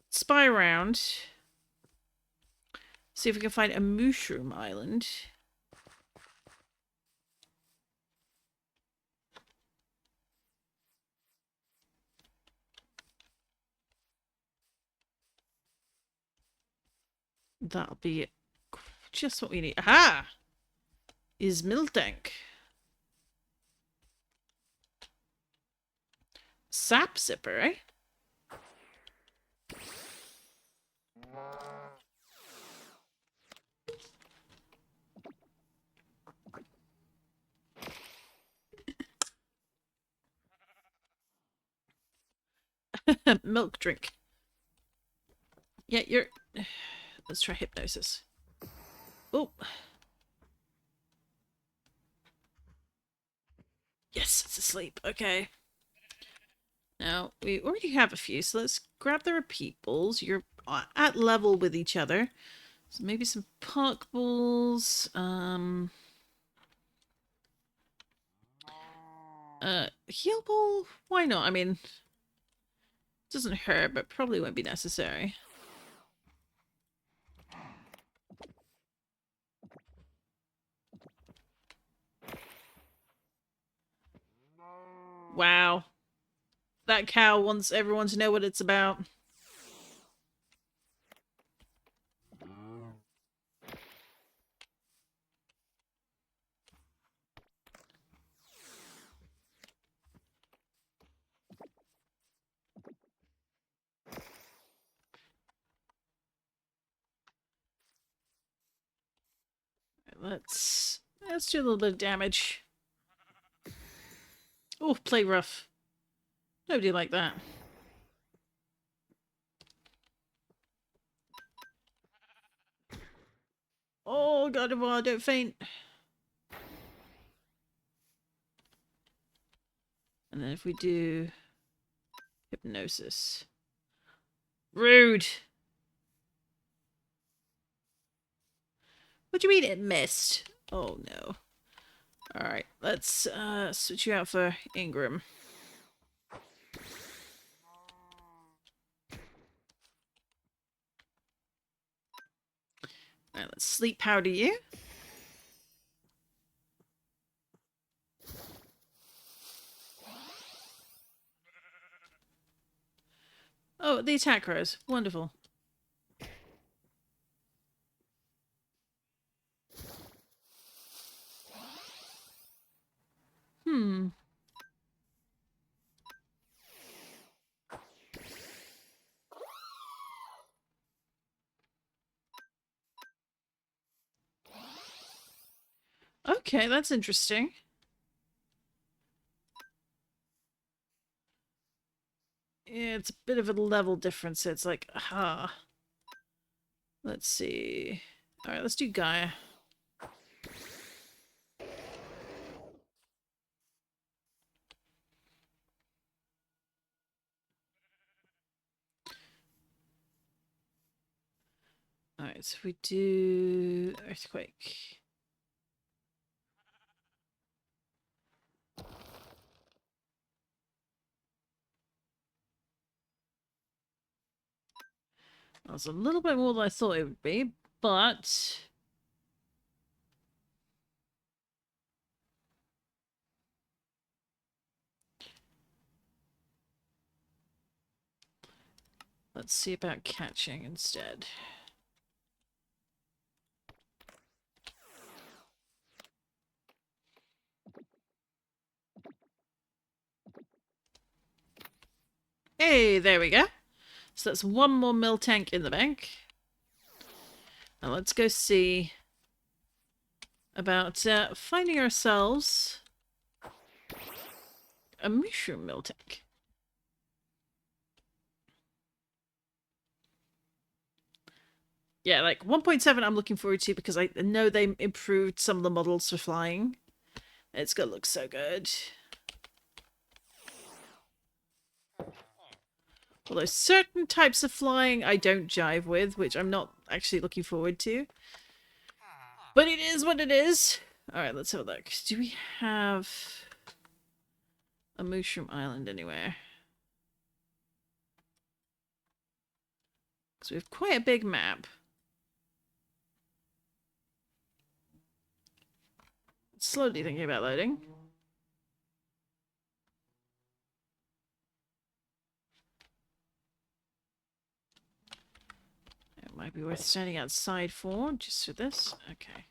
spy around. See if we can find a mushroom island. That'll be just what we need. Aha! Is milk tank. Sap zipper, eh? Milk drink. Yeah, you're... Let's try hypnosis. Oh. Yes, it's asleep. Okay. Now, we already have a few, so let's grab the repeat balls. You're at level with each other. So maybe some park balls. Heal ball? Why not? I mean, doesn't hurt, but probably won't be necessary. Wow. That cow wants everyone to know what it's about. Let's do a little bit of damage. Oh, play rough. Nobody like that. Oh, God of War, don't faint. And then if we do hypnosis. Rude. What do you mean it missed? Oh, no. Alright, let's switch you out for Ingram. Alright, let's sleep powder you. Oh, the attack rose. Wonderful. Okay, that's interesting. Yeah, it's a bit of a level difference. It's like, aha. Let's see. Alright, let's do Gaia. Alright, so we do Earthquake. That was a little bit more than I thought it would be, but... Let's see about catching instead. Hey, there we go. So that's one more mill tank in the bank. Now let's go see about finding ourselves a mushroom mill tank. Yeah, like 1.7 I'm looking forward to because I know they improved some of the models for flying. It's gonna look so good. Although certain types of flying I don't jive with, which I'm not actually looking forward to. But it is what it is. Alright, let's have a look. Do we have a mushroom island anywhere? Because we have quite a big map. Slowly thinking about loading. might be worth standing outside for, just for this. Okay.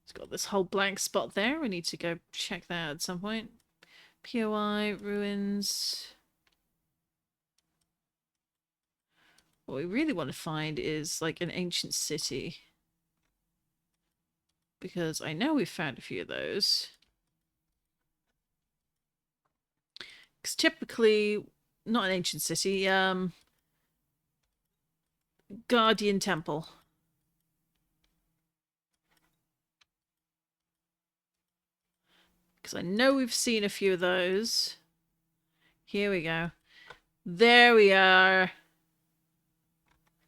It's got this whole blank spot there. We need to go check that at some point. POI, ruins. What we really want to find is like an ancient city. Because I know we've found a few of those. Because typically, not an ancient city, Guardian Temple. Because I know we've seen a few of those. Here we go. There we are.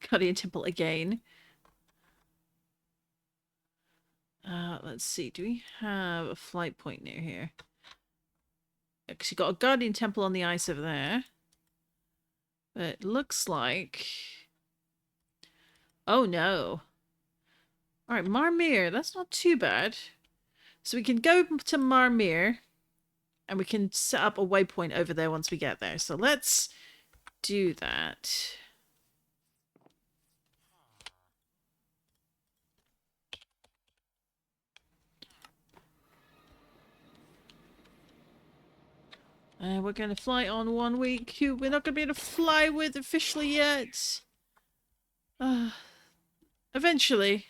Guardian Temple again. Let's see. Do we have a flight point near here? Because you've got a Guardian Temple on the ice over there. But it looks like... Oh no. Alright, Marmir. That's not too bad. So we can go to Marmir. And we can set up a waypoint over there once we get there. So let's do that. And we're going to fly on 1 week. We're not going to be able to fly with officially yet. Eventually.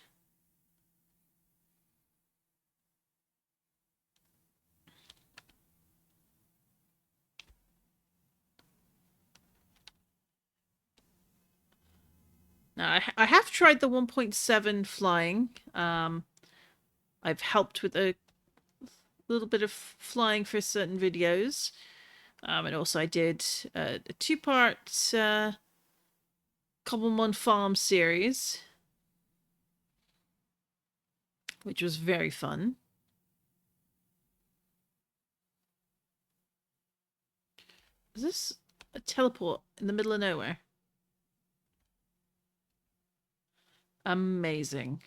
Now, I have tried the 1.7 flying. I've helped with a little bit of flying for certain videos. And also I did a 2-part Cobblemon Farm series, which was very fun. Is this a teleport in the middle of nowhere? Amazing.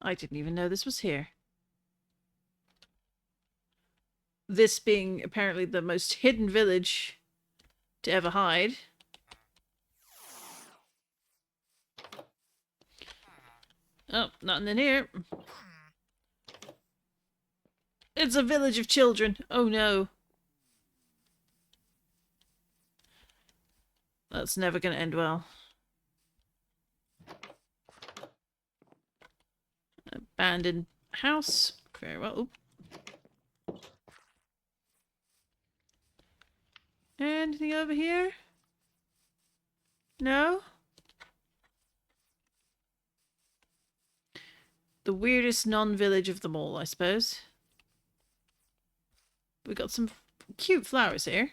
I didn't even know this was here. This being apparently the most hidden village to ever hide. Oh, nothing in here. It's a village of children. Oh no. That's never going to end well. Abandoned house. Very well. Oop. Anything over here? No? The weirdest non-village of them all, I suppose. We got some cute flowers here.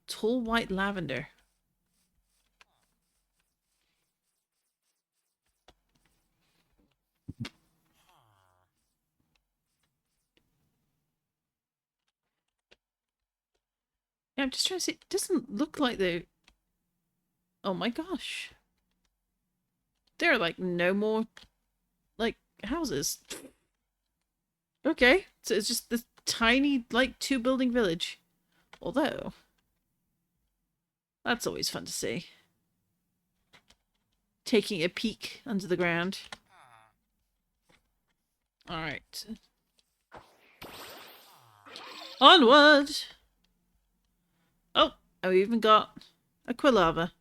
Tall white lavender. Yeah, I'm just trying to see. It doesn't look like the... Oh my gosh. There are like no more like houses. Okay, so it's just this tiny like 2-building village. Although that's always fun to see. Taking a peek under the ground. Alright. Onward! Oh, we even got a Quilava.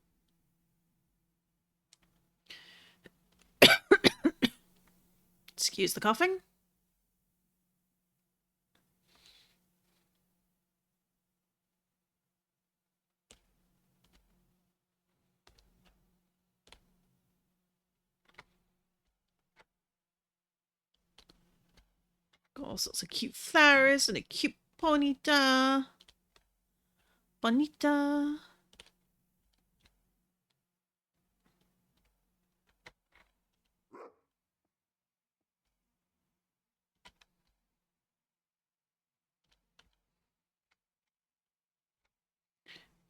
Excuse the coughing. Got all sorts of cute flowers and a cute bonita. Bonita.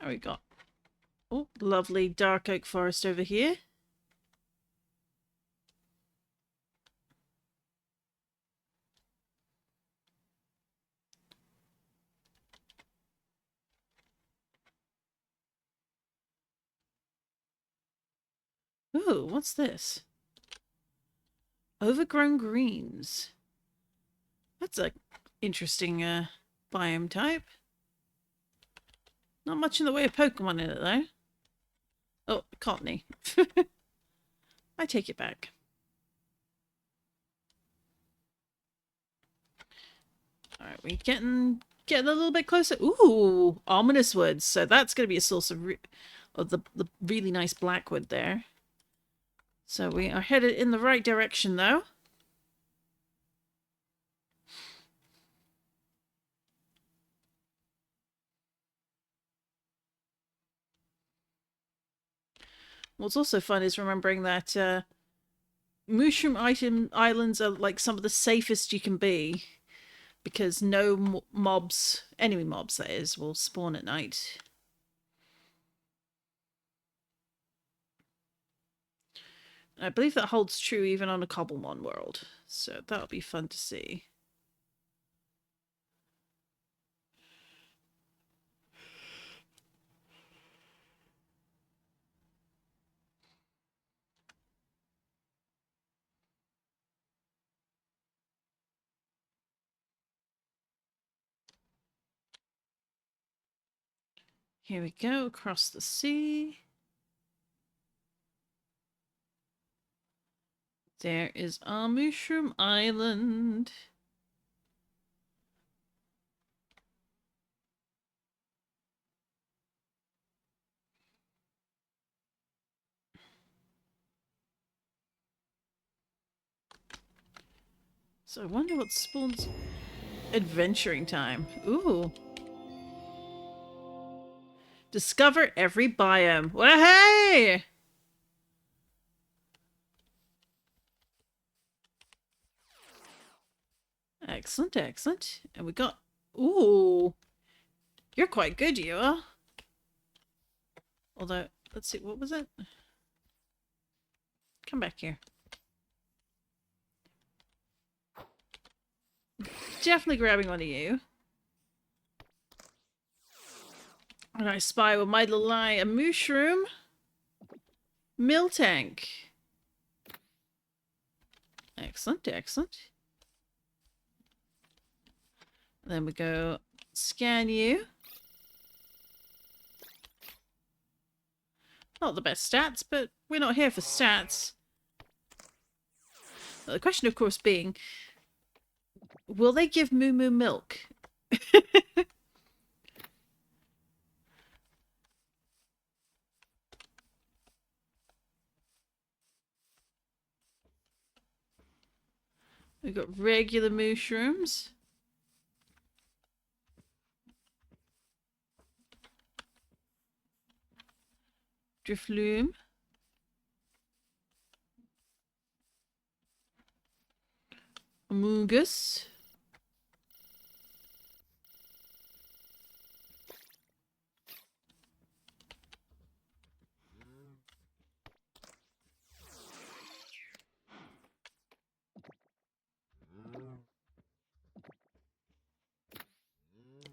There we go. Oh, lovely dark oak forest over here. Ooh, what's this? Overgrown greens. That's a interesting biome type. Not much in the way of Pokemon in it, though. Oh, cottony. I take it back. Alright, we're getting a little bit closer. Ooh, ominous woods. So that's going to be a source of, the really nice blackwood there. So we are headed in the right direction, though. What's also fun is remembering that mushroom islands are like some of the safest you can be, because no mobs, enemy mobs that is, will spawn at night. I believe that holds true even on a Cobblemon world, so that'll be fun to see. Here we go, across the sea. There is our mushroom island. So I wonder what spawns. Adventuring time. Ooh. Discover every biome. Well, hey! Excellent, excellent. And we got... Ooh. You're quite good, you are. Although, let's see, what was it? Come back here. Definitely grabbing one of you. And I spy with my little eye a mushroom. Mill tank. Excellent, excellent. Then we go scan you. Not the best stats, but we're not here for stats. The question, of course, being, will they give Moo Moo milk? We've got regular mushrooms. Drifloom. Amogus.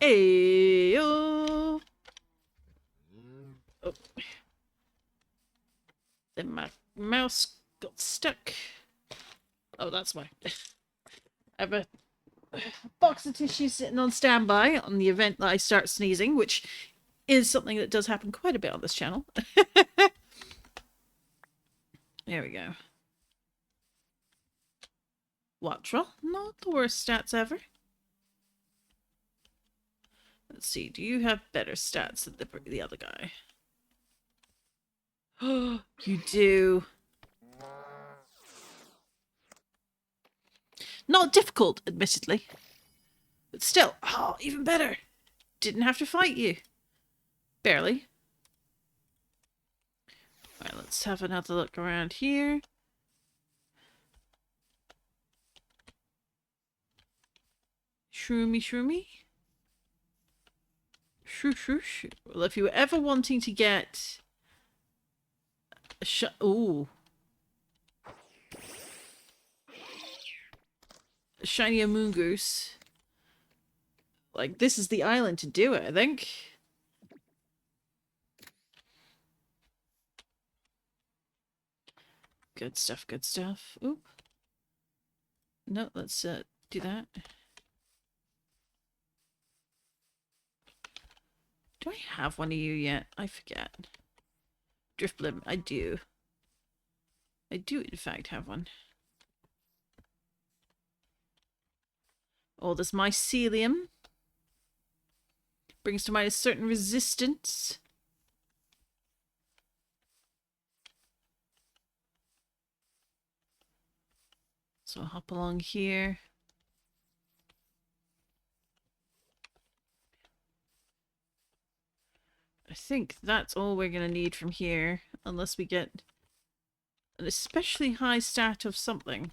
Ayo. Oh. Then my mouse got stuck. Oh, that's why. I have a box of tissues sitting on standby on the event that I start sneezing, which is something that does happen quite a bit on this channel. There we go. Wattrel, not the worst stats ever. Let's see, do you have better stats than the other guy? Oh, you do. Not difficult, admittedly. But still, oh, even better. Didn't have to fight you. Barely. Alright, let's have another look around here. Shroomy, shroomy. Well, if you were ever wanting to get a ooh, a shinier moon goose, like this is the island to do it, I think. Good stuff, good stuff. Oop. No, let's do that. Do I have one of you yet? I forget. Driftblim, I do. I do, in fact, have one. Oh, this mycelium. Brings to mind a certain resistance. So I'll hop along here. I think that's all we're going to need from here, unless we get an especially high stat of something.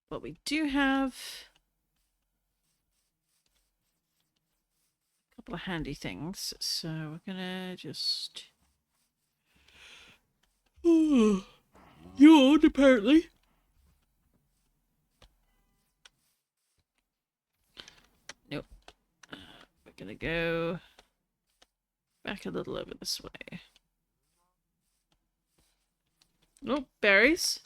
But we do have a couple of handy things, so we're gonna just yawn apparently. Nope. We're gonna go back a little over this way. Oh, berries.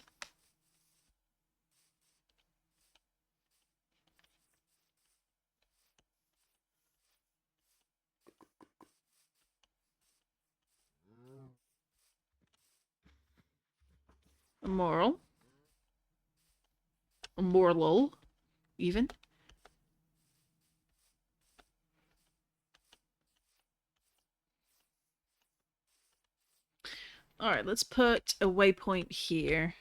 A moral. A moral, even. Alright, let's put a waypoint here.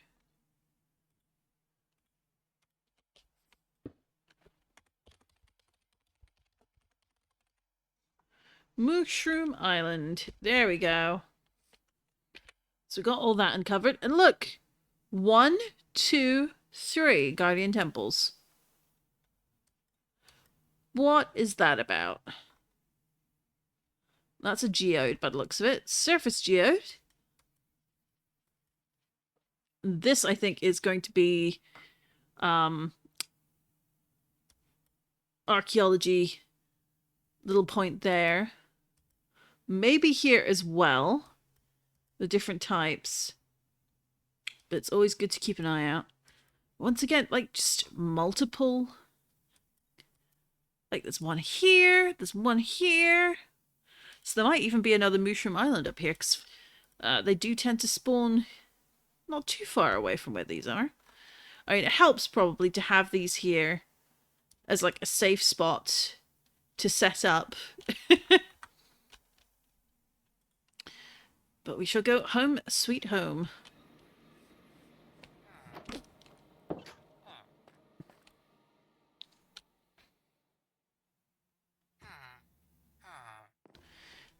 Mushroom Island. There we go. So we got all that uncovered. And look! 1, 2, 3 Guardian Temples. What is that about? That's a geode by the looks of it. Surface geode. This, I think, is going to be archaeology. Little point there. Maybe here as well. The different types. But it's always good to keep an eye out. Once again, like, just multiple. Like, there's one here. There's one here. So there might even be another Mushroom Island up here. Because they do tend to spawn not too far away from where these are. I mean, it helps probably to have these here as like a safe spot to set up. But we shall go home, sweet home.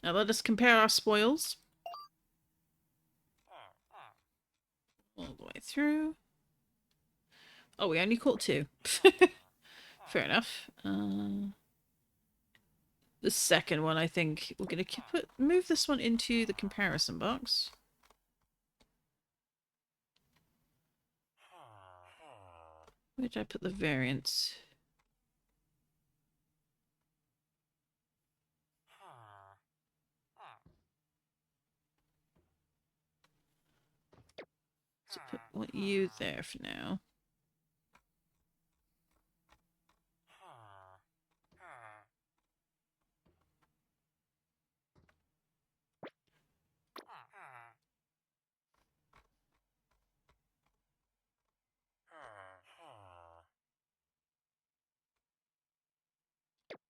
Now let us compare our spoils. All the way through. Oh, we only caught 2. Fair enough. The second one, I think we're going to move this one into the comparison box. Where did I put the variants? So put you there for now.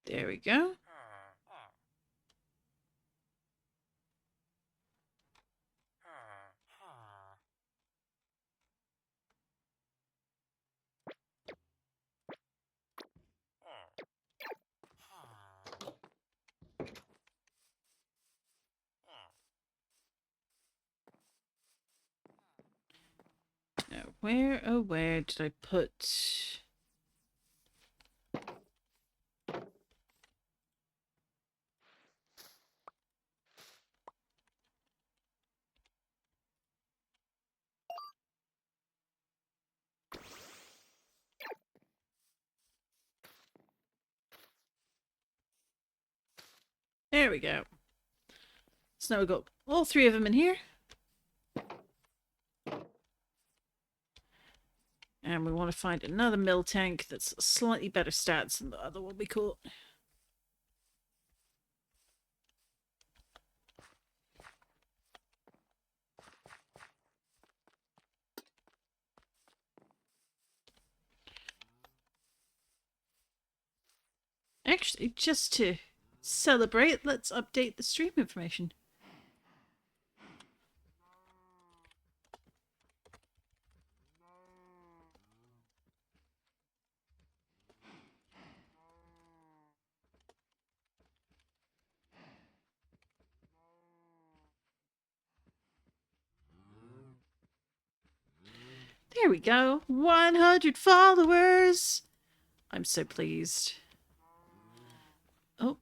There we go. Where, oh where did I put... There we go. So now we've got all three of them in here. And we want to find another mill tank that's slightly better stats than the other one we caught. Actually, just to celebrate, let's update the stream information. There we go. 100 followers. I'm so pleased. Oh.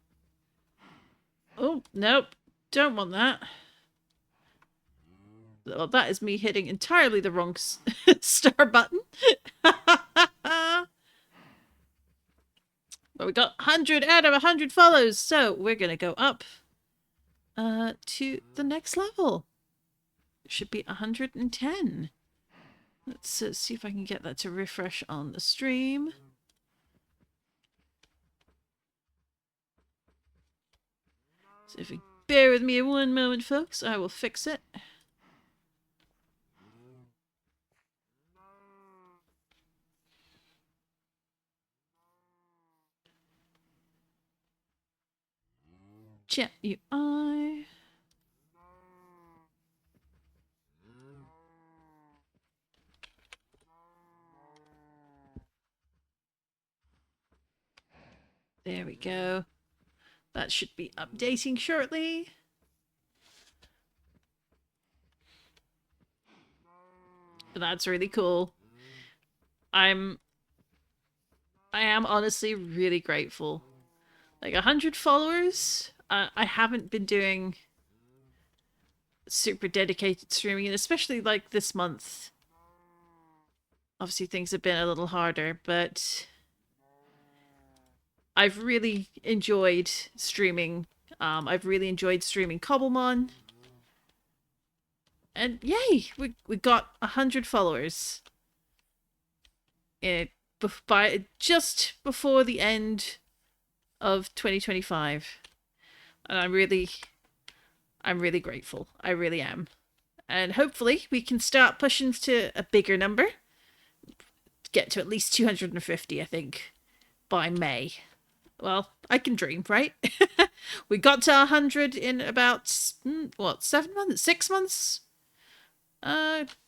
Oh, nope. Don't want that. Well, that is me hitting entirely the wrong star button. But we got 100 out of 100 follows, so we're going to go up to the next level. It should be 110. Let's see if I can get that to refresh on the stream. So if you bear with me one moment, folks, I will fix it. Chat UI. There we go. That should be updating shortly. That's really cool. I am honestly really grateful. Like 100 followers. I haven't been doing super dedicated streaming, and especially like this month. Obviously things have been a little harder, but I've really enjoyed streaming. I've really enjoyed streaming Cobblemon. And yay, we got 100 followers. By just before the end of 2025. And I'm really grateful. I really am. And hopefully we can start pushing to a bigger number. Get to at least 250, I think, by May. Well, I can dream, right? We got to 100 in about, what, 7 months? 6 months?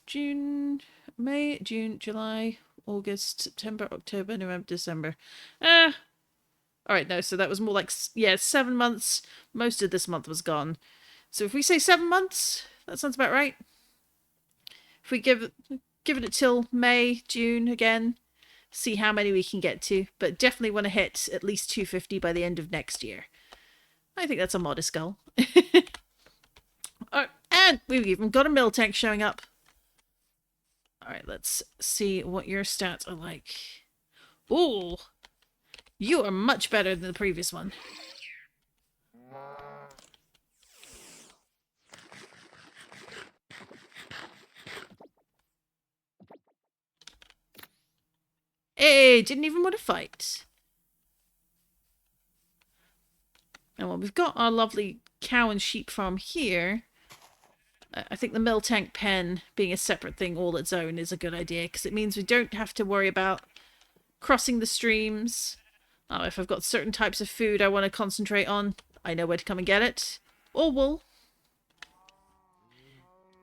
June, May, June, July, August, September, October, November, December. Alright, no, so that was more like, yeah, 7 months. Most of this month was gone. So if we say 7 months, that sounds about right. If we give it till May, June again, see how many we can get to. But definitely want to hit at least 250 by the end of next year. I think that's a modest goal. And we've even got a mill tank showing up. Alright, let's see what your stats are like. Ooh! You are much better than the previous one. Hey, didn't even want to fight. And well, we've got our lovely cow and sheep farm here. I think the mill tank pen being a separate thing all its own is a good idea, because it means we don't have to worry about crossing the streams. If I've got certain types of food I want to concentrate on, I know where to come and get it. Or wool.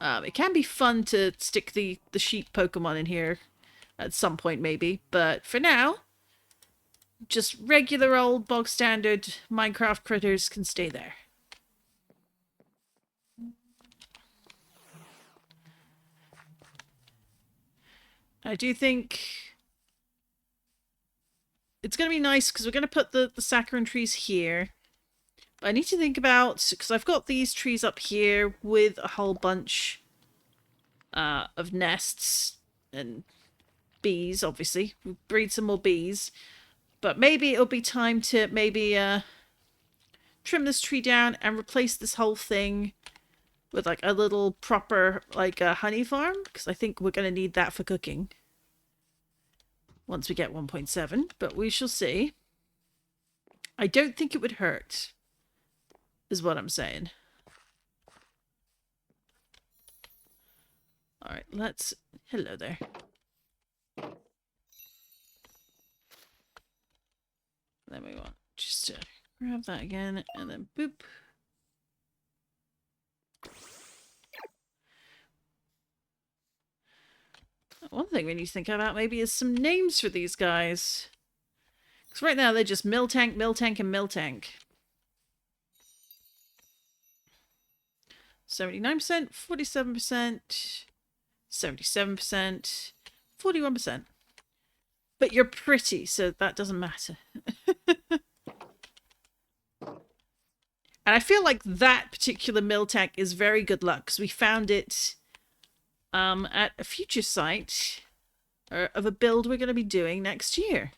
It can be fun to stick the sheep Pokemon in here at some point maybe, but for now, just regular old bog standard Minecraft critters can stay there. I do think it's going to be nice because we're going to put the saccharine trees here. But I need to think about, because I've got these trees up here with a whole bunch of nests and bees, obviously. We'll breed some more bees. But maybe it'll be time to maybe trim this tree down and replace this whole thing with like a little proper like a honey farm, because I think we're going to need that for cooking once we get 1.7, but we shall see. I don't think it would hurt, is what I'm saying. All right, let's... Hello there. Then we want just to grab that again, and then boop. One thing we need to think about maybe is some names for these guys. Because right now they're just mill tank, and mill tank. 79%, 47%, 77%, 41%. But you're pretty, so that doesn't matter. And I feel like that particular mill tank is very good luck, because we found it at a future site of a build we're going to be doing next year.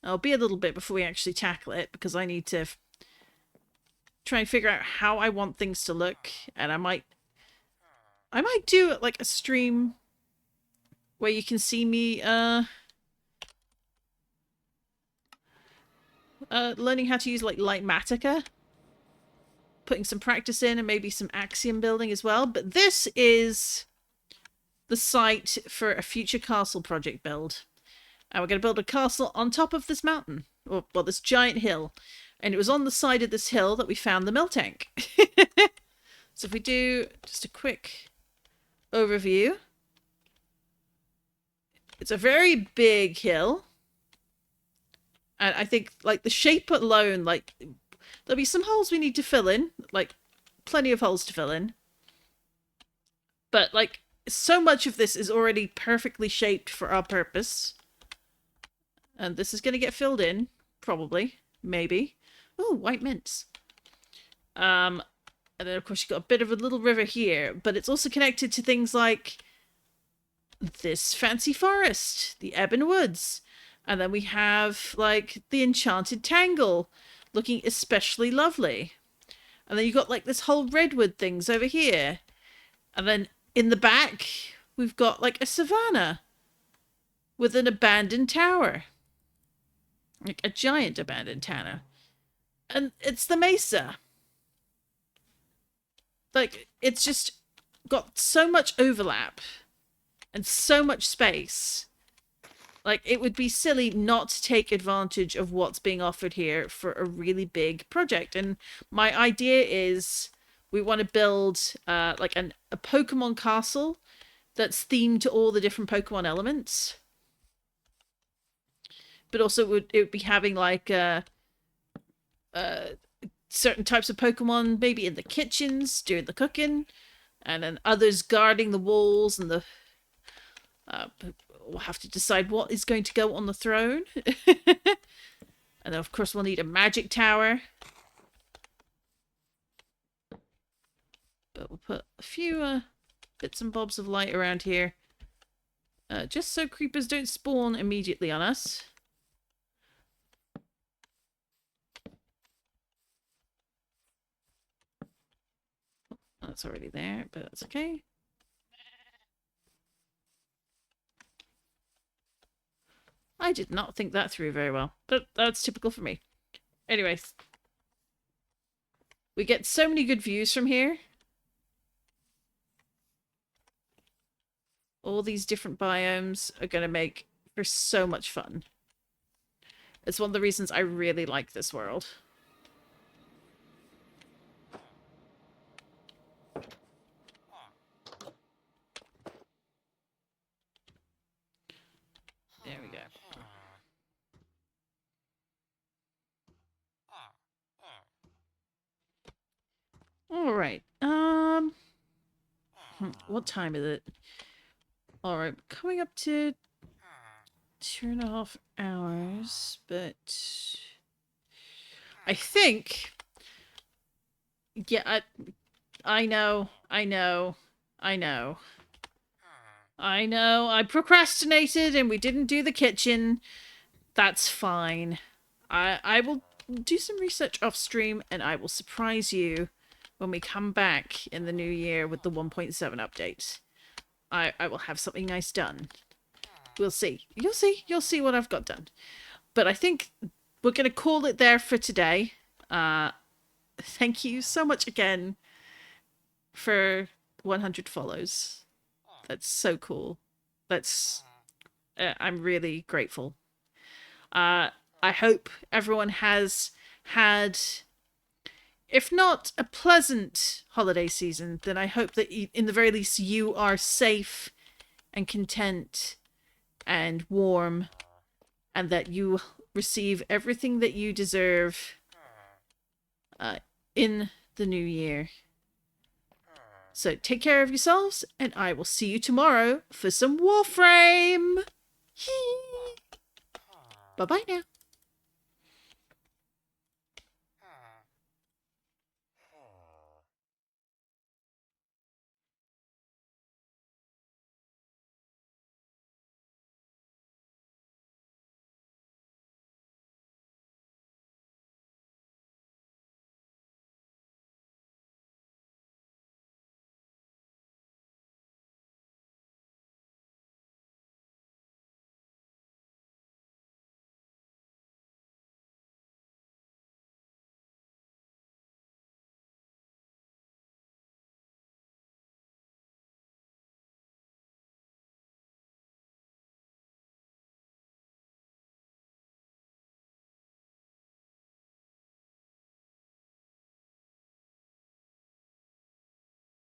I'll be a little bit before we actually tackle it, because I need to try and figure out how I want things to look, and I might do like a stream where you can see me learning how to use like Lightmatica, putting some practice in, and maybe some axiom building as well. But this is the site for a future castle project build. And we're going to build a castle on top of this mountain, or well, this giant hill. And it was on the side of this hill that we found the mill tank. So if we do just a quick overview. It's a very big hill. And I think, like, the shape alone, like, there'll be some holes we need to fill in. Like, plenty of holes to fill in. But, like, so much of this is already perfectly shaped for our purpose. And this is going to get filled in, probably, maybe. Oh, white mints. And then, of course, you've got a bit of a little river here. But it's also connected to things like this fancy forest, the Ebon Woods. And then we have, like, the Enchanted Tangle, looking especially lovely. And then you've got, like, this whole redwood things over here. And then in the back, we've got, like, a savannah with an abandoned tower. Like, a giant abandoned tower. And it's the Mesa. Like, it's just got so much overlap and so much space. Like, it would be silly not to take advantage of what's being offered here for a really big project. And my idea is we want to build like a Pokemon castle that's themed to all the different Pokemon elements. But also it would be having like certain types of Pokemon maybe in the kitchens doing the cooking, and then others guarding the walls, and the we'll have to decide what is going to go on the throne. And then, of course, we'll need a magic tower. But we'll put a few bits and bobs of light around here. Just so creepers don't spawn immediately on us. That's already there, but that's okay. I did not think that through very well, but that's typical for me. Anyways. We get so many good views from here. All these different biomes are going to make for so much fun. It's one of the reasons I really like this world. There we go. All right. What time is it? Alright, coming up to 2.5 hours, but I think, yeah, I know, I procrastinated and we didn't do the kitchen. That's fine. I will do some research off stream and I will surprise you when we come back in the new year with the 1.7 update. I will have something nice done. We'll see. You'll see what I've got done. But I think we're going to call it there for today. Thank you so much again for 100 follows. That's so cool. That's I'm really grateful. I hope everyone has had, if not a pleasant holiday season, then I hope that in the very least you are safe and content and warm, and that you receive everything that you deserve in the new year. So take care of yourselves, and I will see you tomorrow for some Warframe. Bye-bye now.